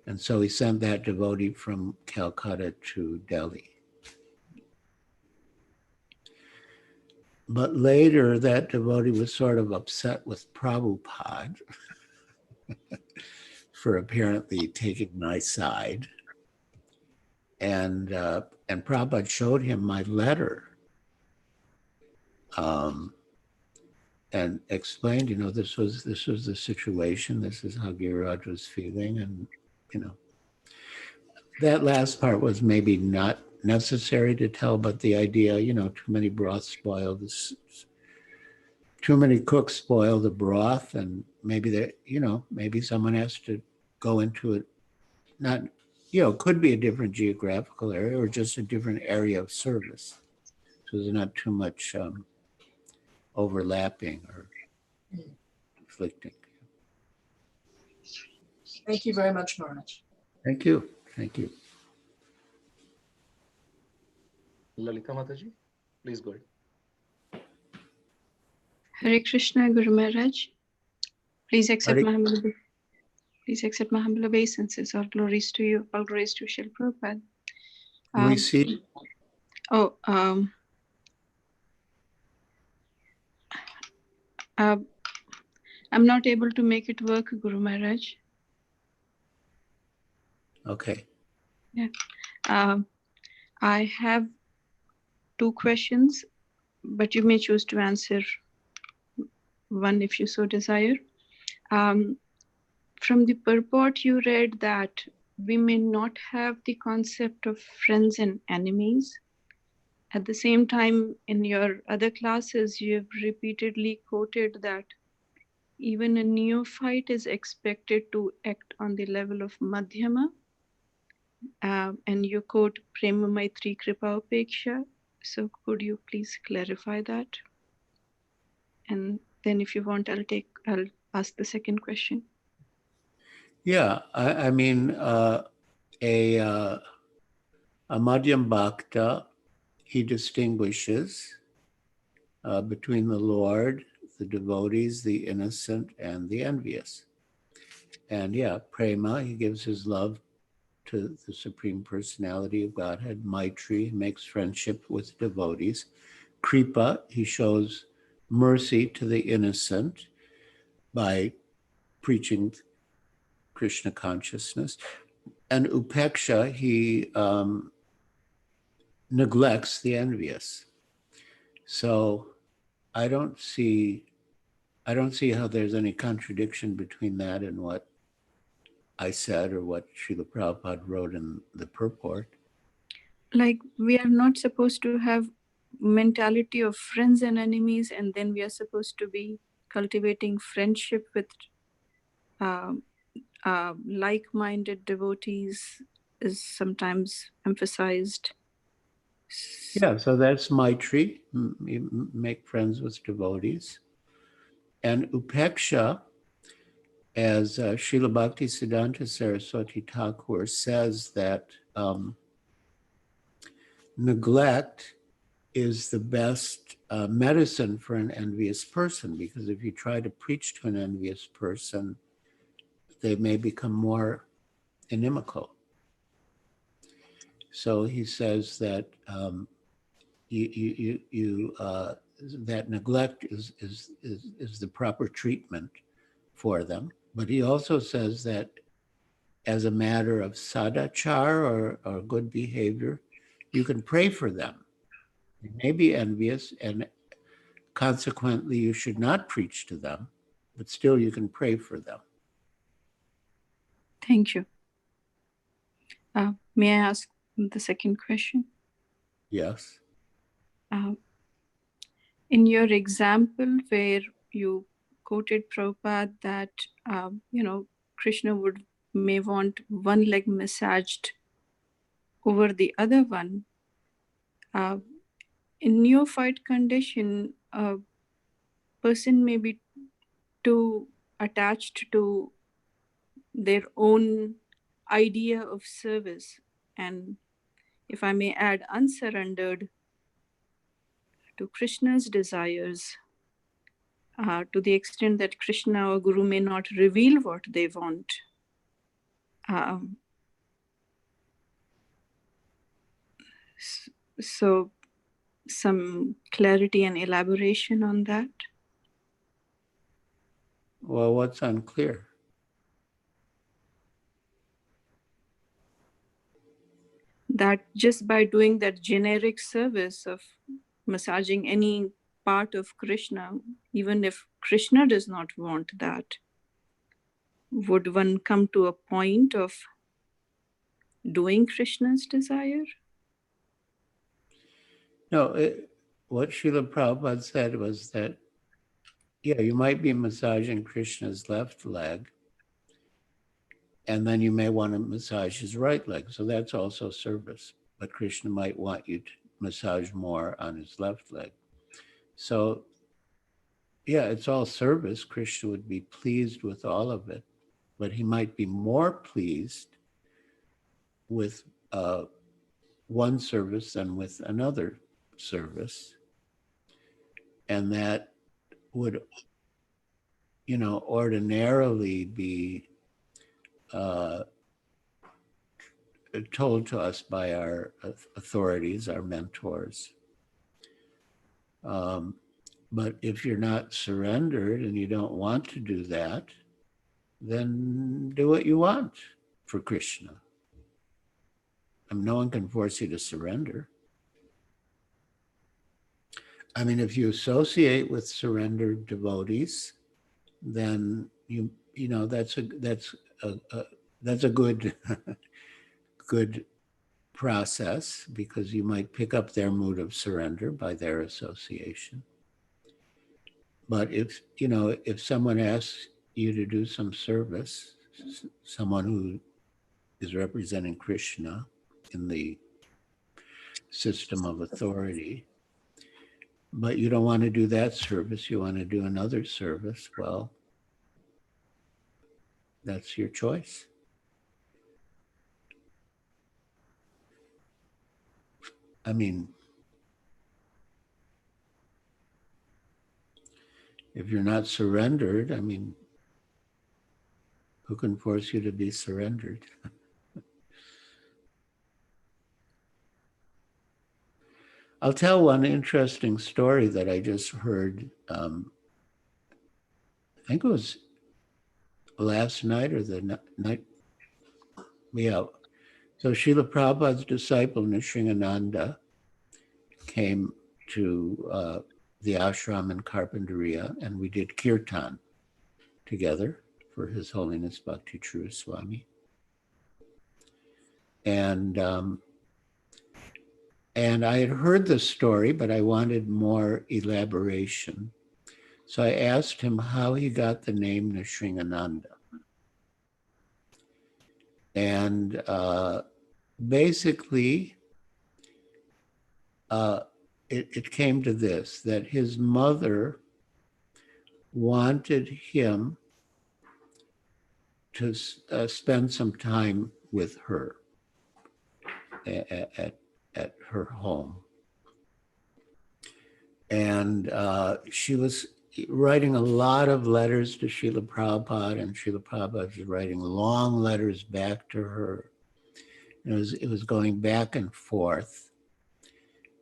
And so he sent that devotee from Calcutta to Delhi. But later, that devotee was sort of upset with Prabhupada for apparently taking my side. And Prabhupada showed him my letter and explained, this was the situation. This is how Giriraj was feeling. And, that last part was maybe not necessary to tell, but the idea, too many broths spoil this. Too many cooks spoil the broth, and maybe maybe someone has to go into it. Not, could be a different geographical area or just a different area of service. So there's not too much overlapping or conflicting. Thank you very much, Maharaj. Thank you. Thank you. Lalita Mataji, please go ahead. Hare Krishna, Guru Maharaj. Please accept Hare- my humble obeisances. All glories to you. All glories to Srila Prabhupada. We see. I'm not able to make it work, Guru Maharaj. Okay. Yeah. I have 2 questions, but you may choose to answer one if you so desire. From the purport, you read that we may not have the concept of friends and enemies. At the same time, in your other classes, you have repeatedly quoted that even a neophyte is expected to act on the level of Madhyama. And you quote Prema Maitri Kripa Upeksha. So could you please clarify that? And then if you want, I'll ask the second question. Yeah, I mean, a Madhyam Bhakta, he distinguishes between the Lord, the devotees, the innocent, and the envious. And yeah, Prema, he gives his love to the Supreme Personality of Godhead. Maitri, he makes friendship with devotees. Kripa, he shows mercy to the innocent by preaching Krishna consciousness. And Upeksha, he neglects the envious. So I don't see how there's any contradiction between that and what I said or what Srila Prabhupada wrote in the purport. Like, we are not supposed to have mentality of friends and enemies, and then we are supposed to be cultivating friendship with like-minded devotees is sometimes emphasized. Yeah, so that's Maitri, make friends with devotees. And Upeksha, as Srila Bhakti Siddhanta Saraswati Thakur says, that neglect is the best medicine for an envious person, because if you try to preach to an envious person, they may become more inimical. So he says that that neglect is the proper treatment for them. But he also says that as a matter of sadachar or good behavior, you can pray for them. They may be envious, and consequently you should not preach to them, but still you can pray for them. Thank you. May I ask the second question? Yes. In your example where you quoted Prabhupada that, Krishna may want one leg massaged over the other one, in neophyte condition, a person may be too attached to their own idea of service, and if I may add, unsurrendered to Krishna's desires, to the extent that Krishna or Guru may not reveal what they want. So some clarity and elaboration on that? Well, what's unclear? That just by doing that generic service of massaging any part of Krishna, even if Krishna does not want that, would one come to a point of doing Krishna's desire? No, what Srila Prabhupada said was that, yeah, you might be massaging Krishna's left leg, and then you may want to massage his right leg. So that's also service. But Krishna might want you to massage more on his left leg. So, yeah, it's all service. Krishna would be pleased with all of it, but he might be more pleased with one service than with another service. And that would, ordinarily be told to us by our authorities, our mentors. But if you're not surrendered and you don't want to do that, then do what you want for Krishna. I mean, no one can force you to surrender. I mean, if you associate with surrendered devotees, then that's a good good process, because you might pick up their mood of surrender by their association. But if someone asks you to do some service, someone who is representing Krishna in the system of authority, but you don't want to do that service, you want to do another service, well, that's your choice. I mean, if you're not surrendered, I mean, who can force you to be surrendered? I'll tell one interesting story that I just heard. I think it was last night or the night. Yeah. So Srila Prabhupada's disciple, Nisringananda, came to the ashram in Carpinteria, and we did kirtan together for His Holiness Bhakti True Swami. And I had heard the story, but I wanted more elaboration. So I asked him how he got the name Nisringananda. And basically, it came to this, that his mother wanted him to spend some time with her at her home. And she was writing a lot of letters to Srila Prabhupada, and Srila Prabhupada was writing long letters back to her. It was going back and forth.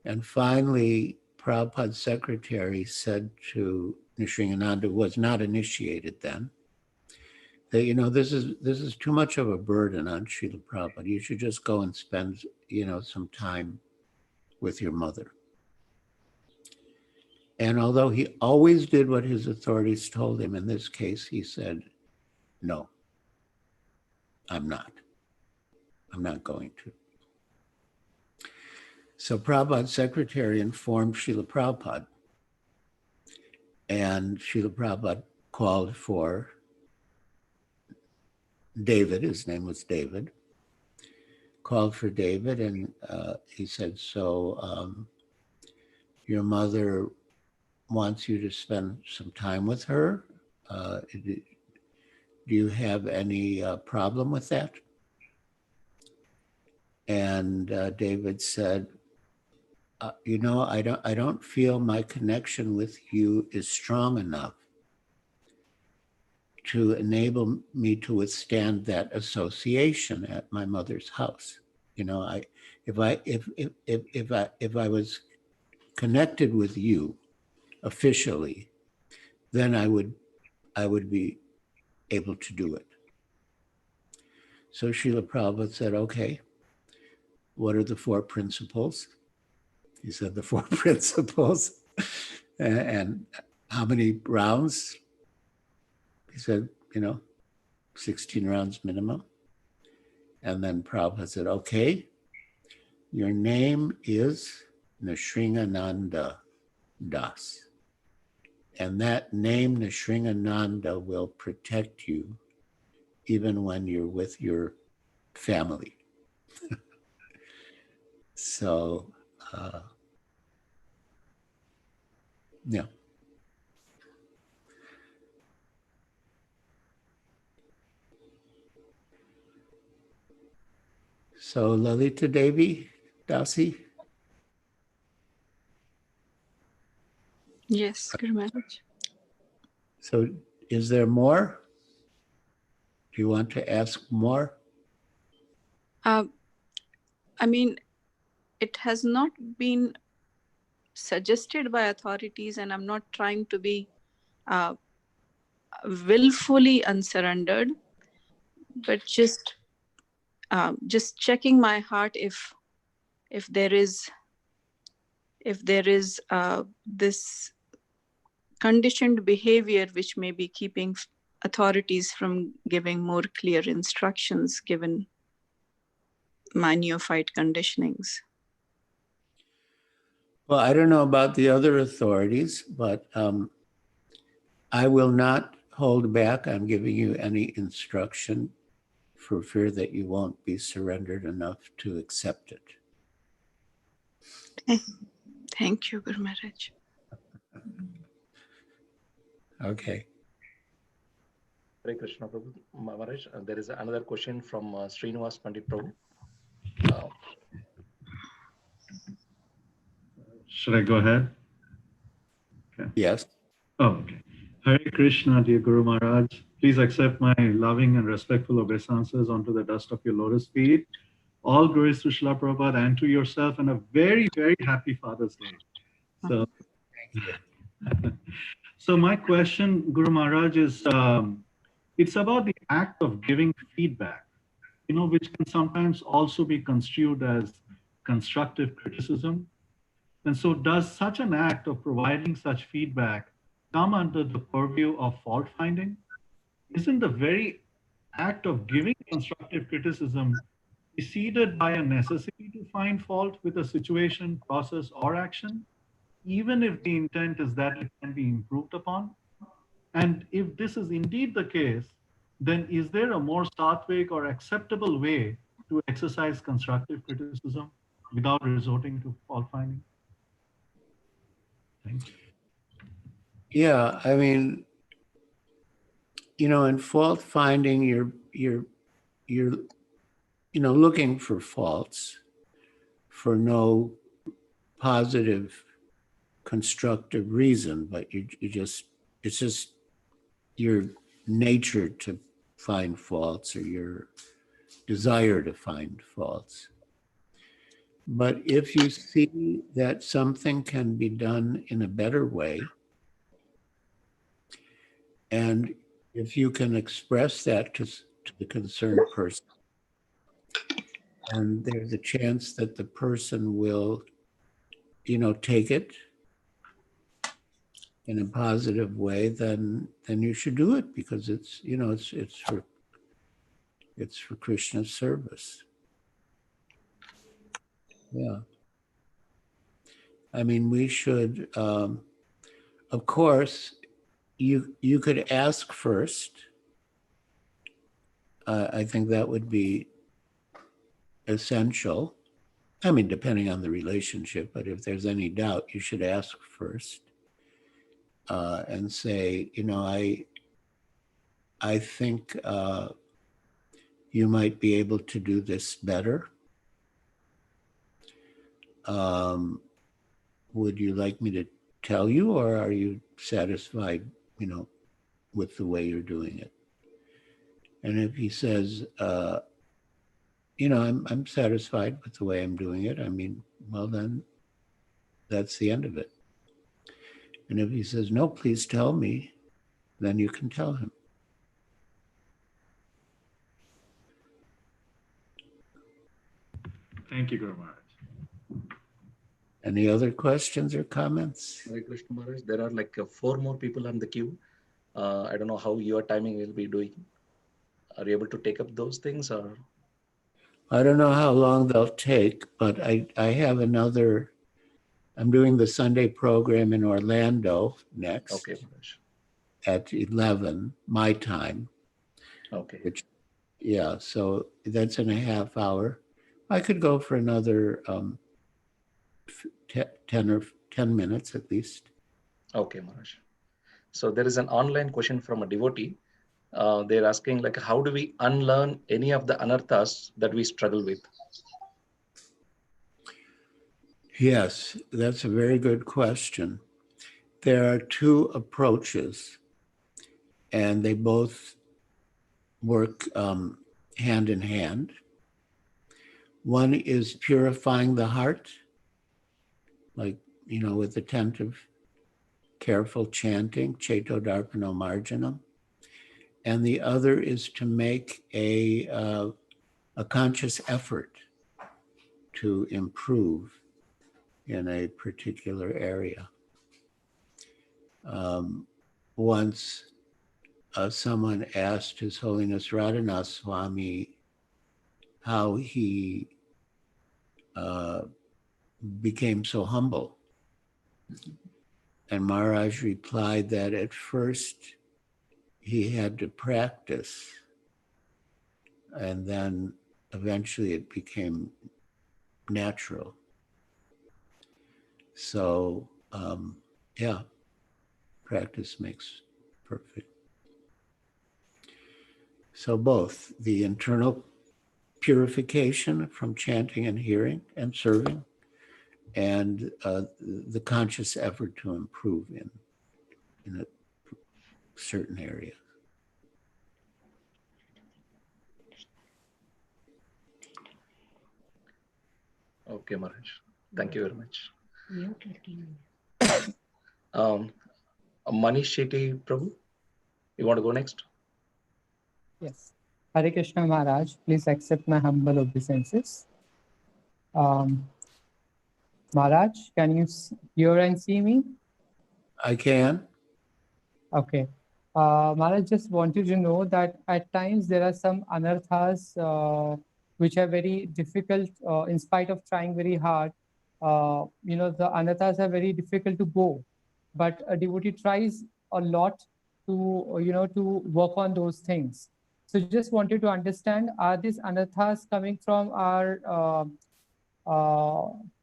And finally, Prabhupada's secretary said to Nisringananda, who was not initiated then, that, this is too much of a burden on Srila Prabhupada. You should just go and spend, some time with your mother. And although he always did what his authorities told him, in this case, he said, no, I'm not going to. So Prabhupada's secretary informed Srila Prabhupada, and Srila Prabhupada called for David, his name was David, called for David, and he said, so your mother wants you to spend some time with her. Do you have any problem with that? And David said, you know, I don't feel my connection with you is strong enough to enable me to withstand that association at my mother's house. You know, if I was connected with you officially, then I would be able to do it. So Srila Prabhupada said, okay, what are the 4 principles? He said the 4 principles. And how many rounds? He said, you know, 16 rounds minimum. And then Prabhupada said, okay, your name is Nrsingananda Das. And that name, Nrsingananda, will protect you even when you're with your family. So, yeah. So Lalita Devi, Dasi? Yes, Guru Maharaj. So is there more? Do you want to ask more? I mean, it has not been suggested by authorities, and I'm not trying to be willfully unsurrendered, but just checking my heart if there is this conditioned behavior which may be keeping authorities from giving more clear instructions given my neophyte conditionings. Well, I don't know about the other authorities, but I will not hold back on giving you any instruction for fear that you won't be surrendered enough to accept it. Thank you, Guru Maharaj. Okay. Hare Krishna Prabhu. Maharaj, there is another question from Srinivas Pandit Prabhu. Should I go ahead? Okay. Yes. Oh, okay. Hare Krishna, dear Guru Maharaj. Please accept my loving and respectful obeisances onto the dust of your lotus feet. All glories to Srila Prabhupada and to yourself, and a very, very happy Father's Day. So, so my question, Guru Maharaj, is it's about the act of giving feedback, you know, which can sometimes also be construed as constructive criticism. And so does such an act of providing such feedback come under the purview of fault finding? Isn't the very act of giving constructive criticism preceded by a necessity to find fault with a situation, process, or action, even if the intent is that it can be improved upon? And if this is indeed the case, then is there a more sattvic or acceptable way to exercise constructive criticism without resorting to fault finding? Thank you. Yeah, I mean, you know, in fault finding, you're looking for faults for no positive, constructive reason, but it's just your nature to find faults or your desire to find faults. But if you see that something can be done in a better way, and if you can express that to the concerned person, and there's a chance that the person will, take it in a positive way, then you should do it, because it's It's for Krishna's service. Yeah. I mean, we should, of course, you could ask first. I think that would be essential. I mean, depending on the relationship, but if there's any doubt, you should ask first and say, you know, I think you might be able to do this better. Would you like me to tell you, or are you satisfied, you know, with the way you're doing it? And if he says, you know, I'm satisfied with the way I'm doing it, I mean, well, then that's the end of it. And if he says, no, please tell me, then you can tell him. Thank you, Guru Maharaj. Any other questions or comments? Hare Krishna Maharaj, there are like 4 more people on the queue. I don't know how your timing will be doing. Are you able to take up those things, or? I don't know how long they'll take, but I have another, I'm doing the Sunday program in Orlando next. Okay, Maharaj. At 11, my time. Okay. Which, yeah, so that's in a half hour. I could go for another 10 minutes at least. Okay, Maharaj. So there is an online question from a devotee. They're asking, like, how do we unlearn any of the anarthas that we struggle with? Yes, that's a very good question. There are 2 approaches, and they both work hand in hand. One is purifying the heart, like, you know, with attentive, careful chanting, Cheto Darpano Marjanam. And the other is to make a conscious effort to improve in a particular area. Once someone asked His Holiness Radhanath Swami how he became so humble. And Maharaj replied that at first he had to practice, and then eventually it became natural. So, yeah, practice makes perfect. So both the internal purification from chanting and hearing and serving, and the conscious effort to improve in a certain area. Okay, Maharaj. Thank you very much. Manish Shetty Prabhu, you want to go next? Yes. Hare Krishna Maharaj, please accept my humble obeisances. Maharaj, can you hear and see me? I can. Okay. Maharaj, just wanted to know that at times there are some anarthas which are very difficult in spite of trying very hard. You know, the anarthas are very difficult to go, but a devotee tries a lot to, you know, to work on those things. So just wanted to understand, are these anarthas coming from our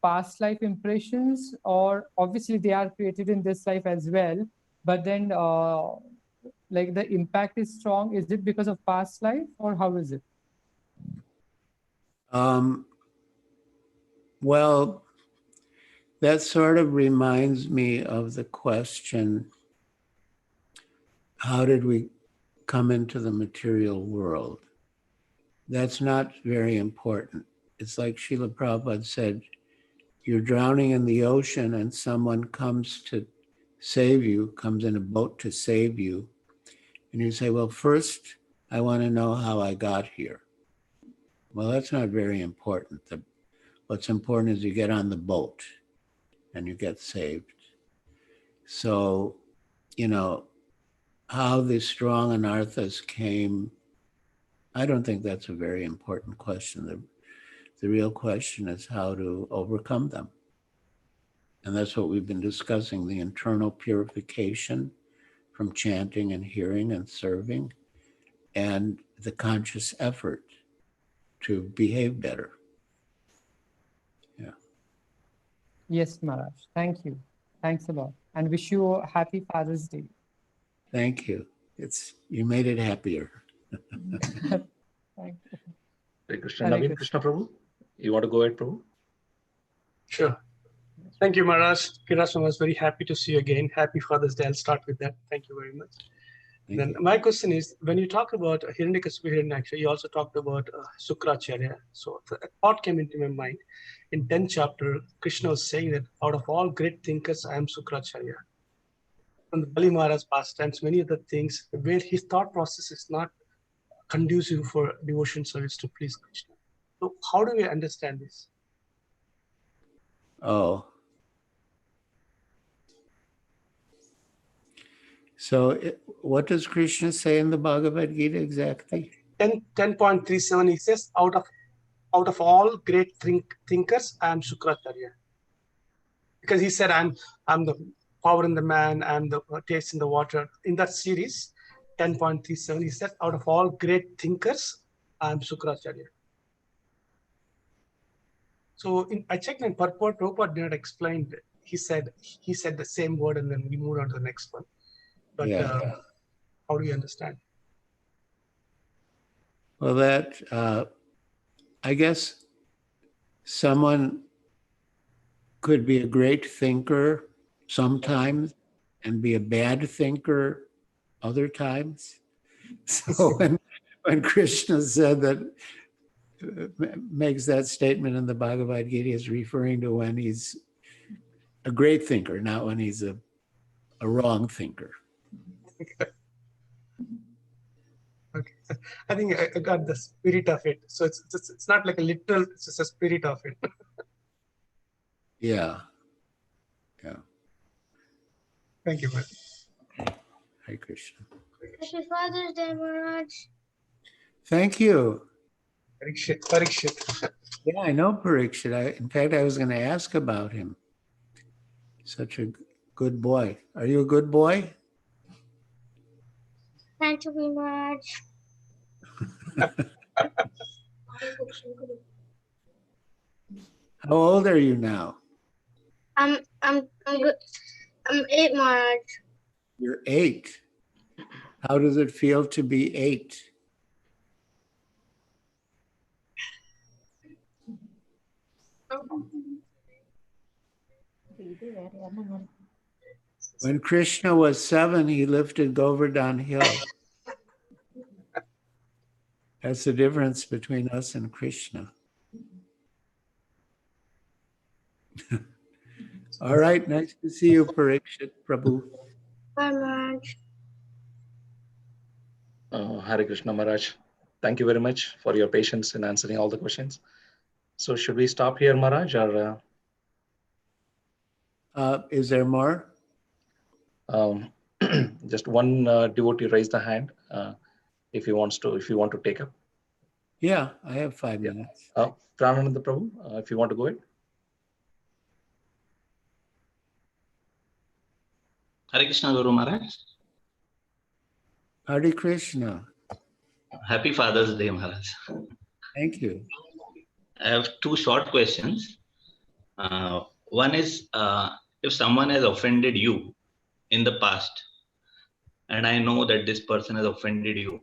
past life impressions, or obviously they are created in this life as well, but then like the impact is strong? Is it because of past life, or how is it? Well, that sort of reminds me of the question, how did we come into the material world? That's not very important. It's like Srila Prabhupada said, you're drowning in the ocean and someone comes to save you, comes in a boat to save you. And you say, well, first, I want to know how I got here. Well, that's not very important. What's important is you get on the boat and you get saved. So, you know, how the strong anarthas came, I don't think that's a very important question. The real question is how to overcome them. And that's what we've been discussing, the internal purification from chanting and hearing and serving, and the conscious effort to behave better. Yeah. Yes, Maharaj. Thank you. Thanks a lot. And wish you a happy Father's Day. Thank you. You made it happier. Thank you. Hare Krishna. Hare Naveen Krishna Prabhu, you want to go ahead, Prabhu? Sure. Thank you, Maharaj. Giriraj, I was very happy to see you again. Happy Father's Day. I'll start with that. Thank you very much. Thank Then you. my question is, when you talk about Hiranyakasipu Hiranyaksha, you also talked about Sukracharya. So a thought came into my mind. In 10th chapter, Krishna was saying that out of all great thinkers, I am Sukracharya. From the Bali Maharaj pastimes, many other things, where his thought process is not conducive for devotion service to please Krishna. So how do we understand this? Oh. So what does Krishna say in the Bhagavad Gita exactly? 10.37, he says, out of all great thinkers, I am Sukracharya. Because he said, I'm the power in the man, I'm the taste in the water. In that series, 10.37, he said, out of all great thinkers, I am Sukracharya. So I checked and purport, Prabhupada did not explain it. He said the same word and then we moved on to the next one. But how do you understand? Well, that, I guess someone could be a great thinker sometimes and be a bad thinker other times. So when Krishna said that, makes that statement in the Bhagavad Gita, is referring to when he's a great thinker, not when he's a wrong thinker. Okay. I think I got the spirit of it. So it's not like a literal, it's just a spirit of it. Yeah. Yeah. Thank you, man. Hare Krishna. Happy Father's Day, Maharaj. Thank you. Parikshit. Yeah, I know Parikshit. In fact, I was going to ask about him. Such a good boy. Are you a good boy? Thank you, Maharaj. How old are you now? I'm good. I'm 8, Maharaj. You're 8. How does it feel to be 8? When Krishna was 7, he lifted Govardhan Hill. That's the difference between us and Krishna. All right, nice to see you, Parikshit Prabhu. Bye, Maharaj. Hare Krishna Maharaj. Thank you very much for your patience in answering all the questions. So should we stop here, Maharaj, or Is there more? just one devotee raised the hand if you want to take up. Yeah, I have 5 minutes. Pranananda Prabhu, if you want to go ahead. Hare Krishna Guru Maharaj. Hare Krishna. Happy Father's Day, Maharaj. Thank you. I have 2 short questions. One is, if someone has offended you in the past, and I know that this person has offended you,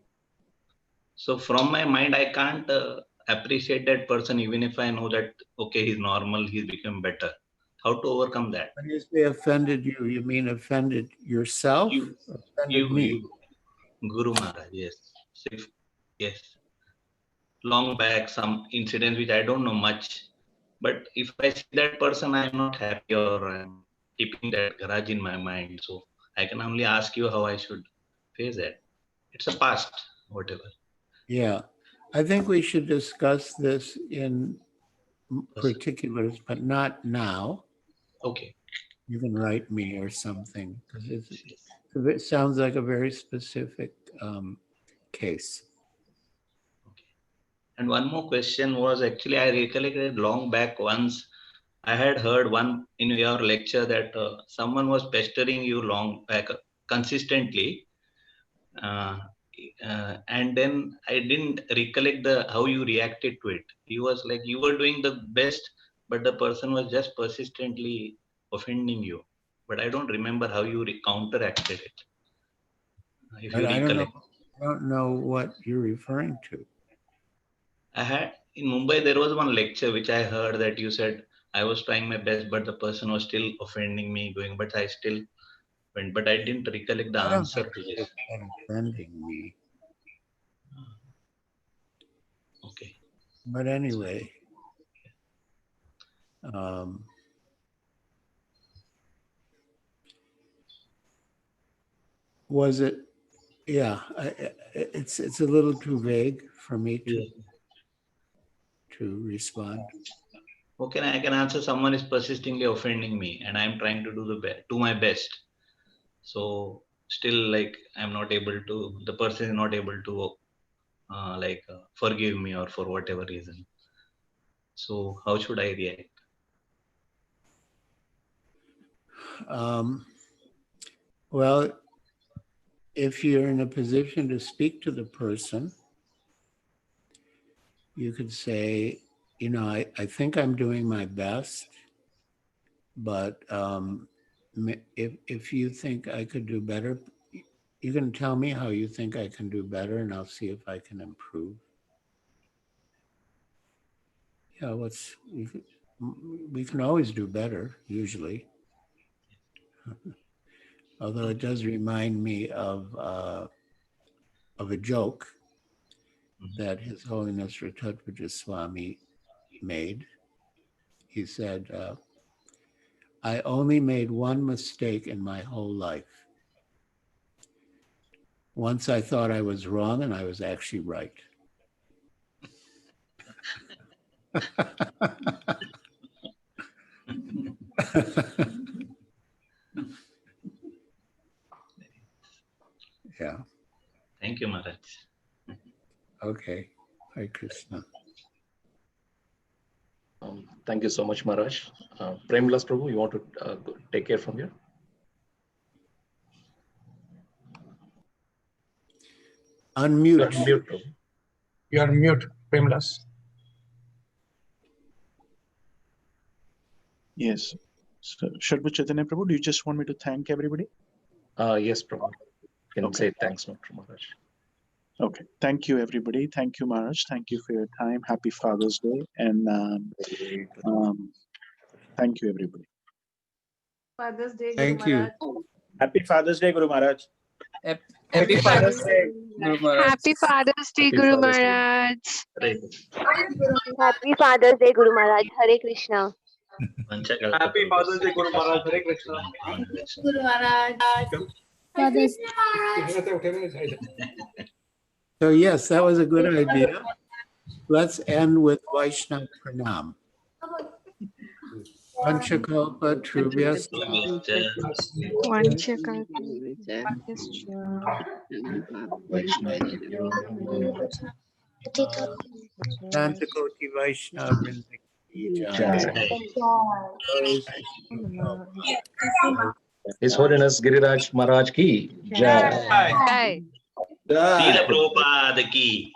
so from my mind, I can't appreciate that person even if I know that, okay, he's normal, he's become better. How to overcome that? When you say offended you, you mean offended yourself? Offended me? You, Guru Maharaj, yes. Yes. Long back, some incidents which I don't know much. But if I see that person, I'm not happy or I'm keeping that grudge in my mind. So I can only ask you how I should face that. It's a past, whatever. Yeah. I think we should discuss this in particulars, but not now. Okay. You can write me or something, because it sounds like a very specific case. And one more question was, actually I recollected long back once I had heard one in your lecture that someone was pestering you long back consistently, and then I didn't recollect how you reacted to it. He was like, you were doing the best, but the person was just persistently offending you. But I don't remember how you counteracted it. If you recollect. I don't know what you're referring to. I had in Mumbai, there was one lecture which I heard that you said I was trying my best, but the person was still offending me, going, but I still went. But I didn't recollect the answer to this. Offending me. Okay. But anyway, was it? Yeah, it's a little too vague for me to respond. Okay, I can answer. Someone is persistently offending me, and I'm trying to do my best. So still, like, I'm not able to. The person is not able to, forgive me, or for whatever reason. So how should I react? Well, if you're in a position to speak to the person, you could say, you know, I think I'm doing my best, but if you think I could do better, you can tell me how you think I can do better, and I'll see if I can improve. Yeah, we can always do better, usually. Although it does remind me of a joke that His Holiness Ratatvija Swami made. He said, I only made one mistake in my whole life. Once I thought I was wrong, and I was actually right. Yeah. Thank you, Maharaj. Okay. Hare Krishna. Thank you so much, Maharaj. Premvilas Prabhu, you want to take care from here? Unmute. Unmute, Prabhu. You are mute, Premvilas. Yes. So, Shadva Chaitanya Prabhu, do you just want me to thank everybody? Yes, Prabhu. You can say thanks, Dr. Maharaj. Okay. Thank you, everybody. Thank you, Maharaj. Thank you for your time. Happy Father's Day. And thank you, everybody. Father's Day, Thank you. Happy Father's Day, Guru Maharaj. Happy Father's Day, Guru Maharaj. Happy Father's Day, Guru Maharaj. Happy Father's Day, Guru Maharaj. Hare Krishna. Happy Father's Day, Guru Maharaj. Hare Krishna. Guru Maharaj. Father's So yes, that was a good idea. Let's end with Vaishnava Pranam. Panchakalpa Trubhyascha. Santakoti Vaishnava His Holiness Giriraj Maharaj ki Jai. Srila Prabhupada ki.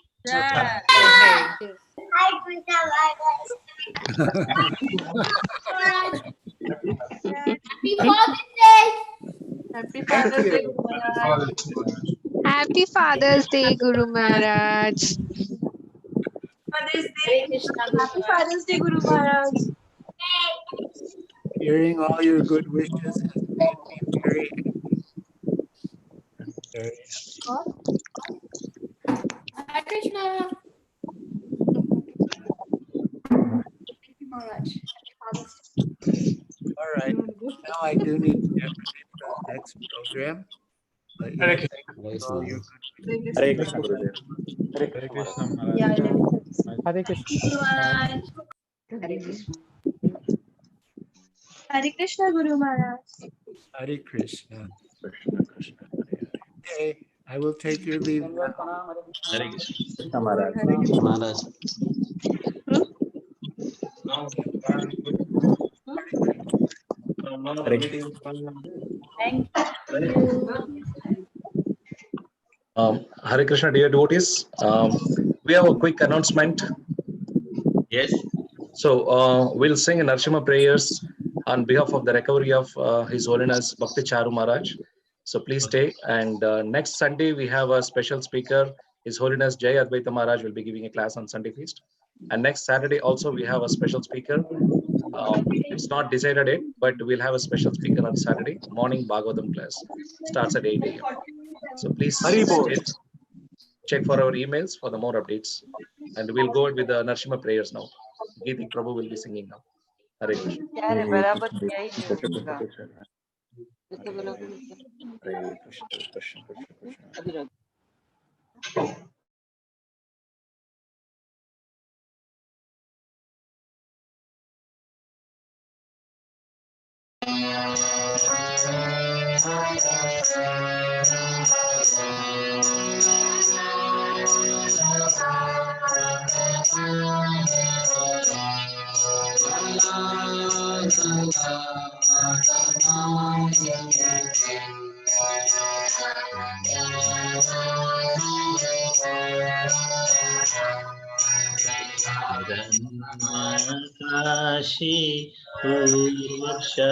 Happy Father's Day, Guru Maharaj. Happy Father's Day, Guru Maharaj. Happy Father's Day, Guru Maharaj. Hearing all your good wishes has made me very Hare Krishna. Maharaj. all right. Now I do need to get ready for the next program. But Hare yes, Krishna. all your good Hare Krishna. Hare Krishna Maharaj. Hare Krishna. Hare Krishna. Hare Krishna, Guru Maharaj. Hare Krishna. Krishna, Krishna, Hare Hare. Okay. I will take your leave now. Hare Krishna. Maharaj. Thank you. Hare Krishna, dear devotees. We have a quick announcement. Yes. So we'll sing Narsimha prayers on behalf of the recovery of His Holiness Bhakti Charu Maharaj. So please stay. And next Sunday, we have a special speaker. His Holiness Jai Advaita Maharaj will be giving a class on Sunday feast. And next Saturday also, we have a special speaker. It's not decided yet, but we'll have a special speaker on Saturday morning. Bhagavatam class starts at 8 a.m. So please check for our emails for the more updates. And we'll go with the Narsimha prayers now. Geetik Prabhu will be singing now. Hare Krishna. Hare Krishna. Kashi Purvaksha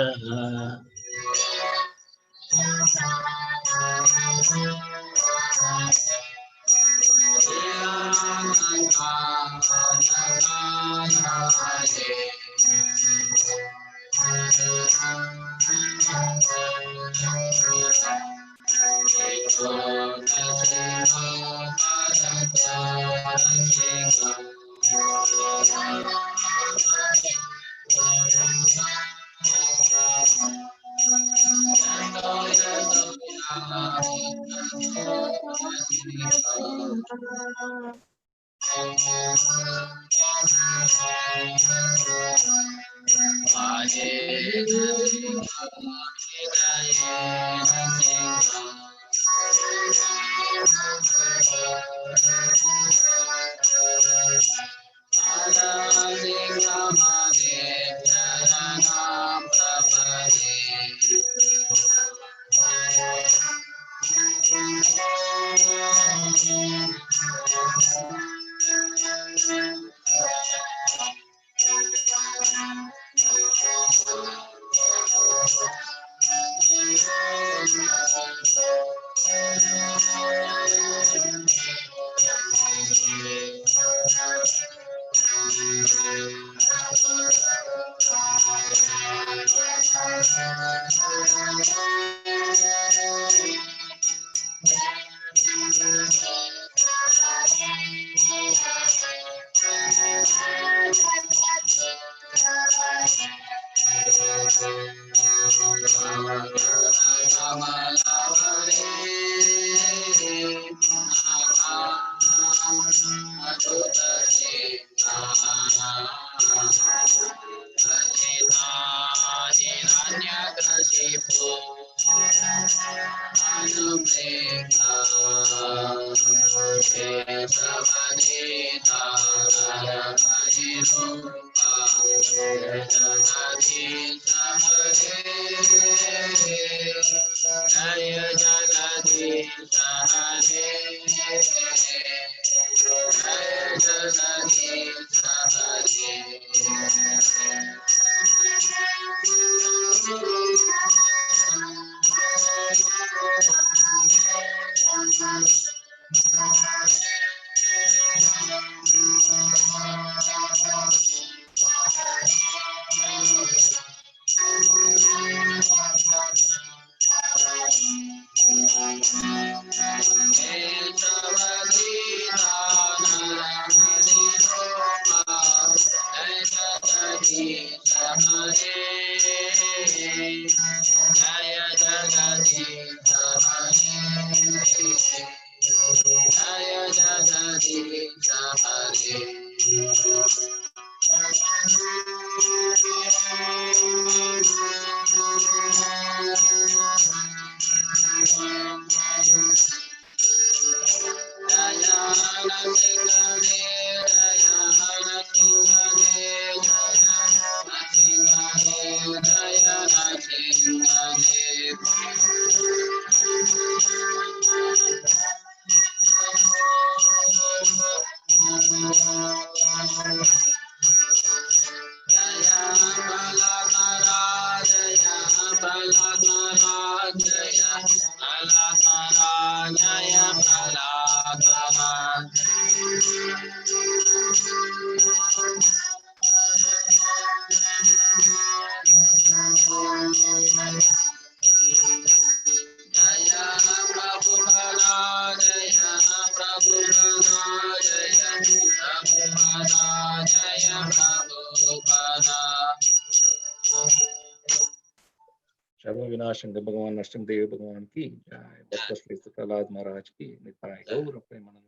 सर्व विनाशं भगवान अष्टम देव भगवान की जय। भक्त श्रेष्ठ प्रहलाद महाराज की निताय गौर Premanand.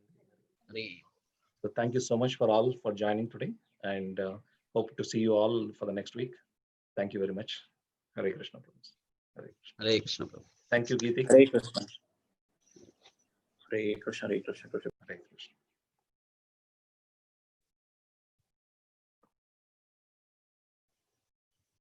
So thank you so much for all for joining today, and hope to see you all for the next week. Thank you very much. Hare Krishna. Hare Krishna. Hare Krishna. Thank you, Geeti. Hare Krishna. Hare Krishna. Hare Krishna. Hare Krishna.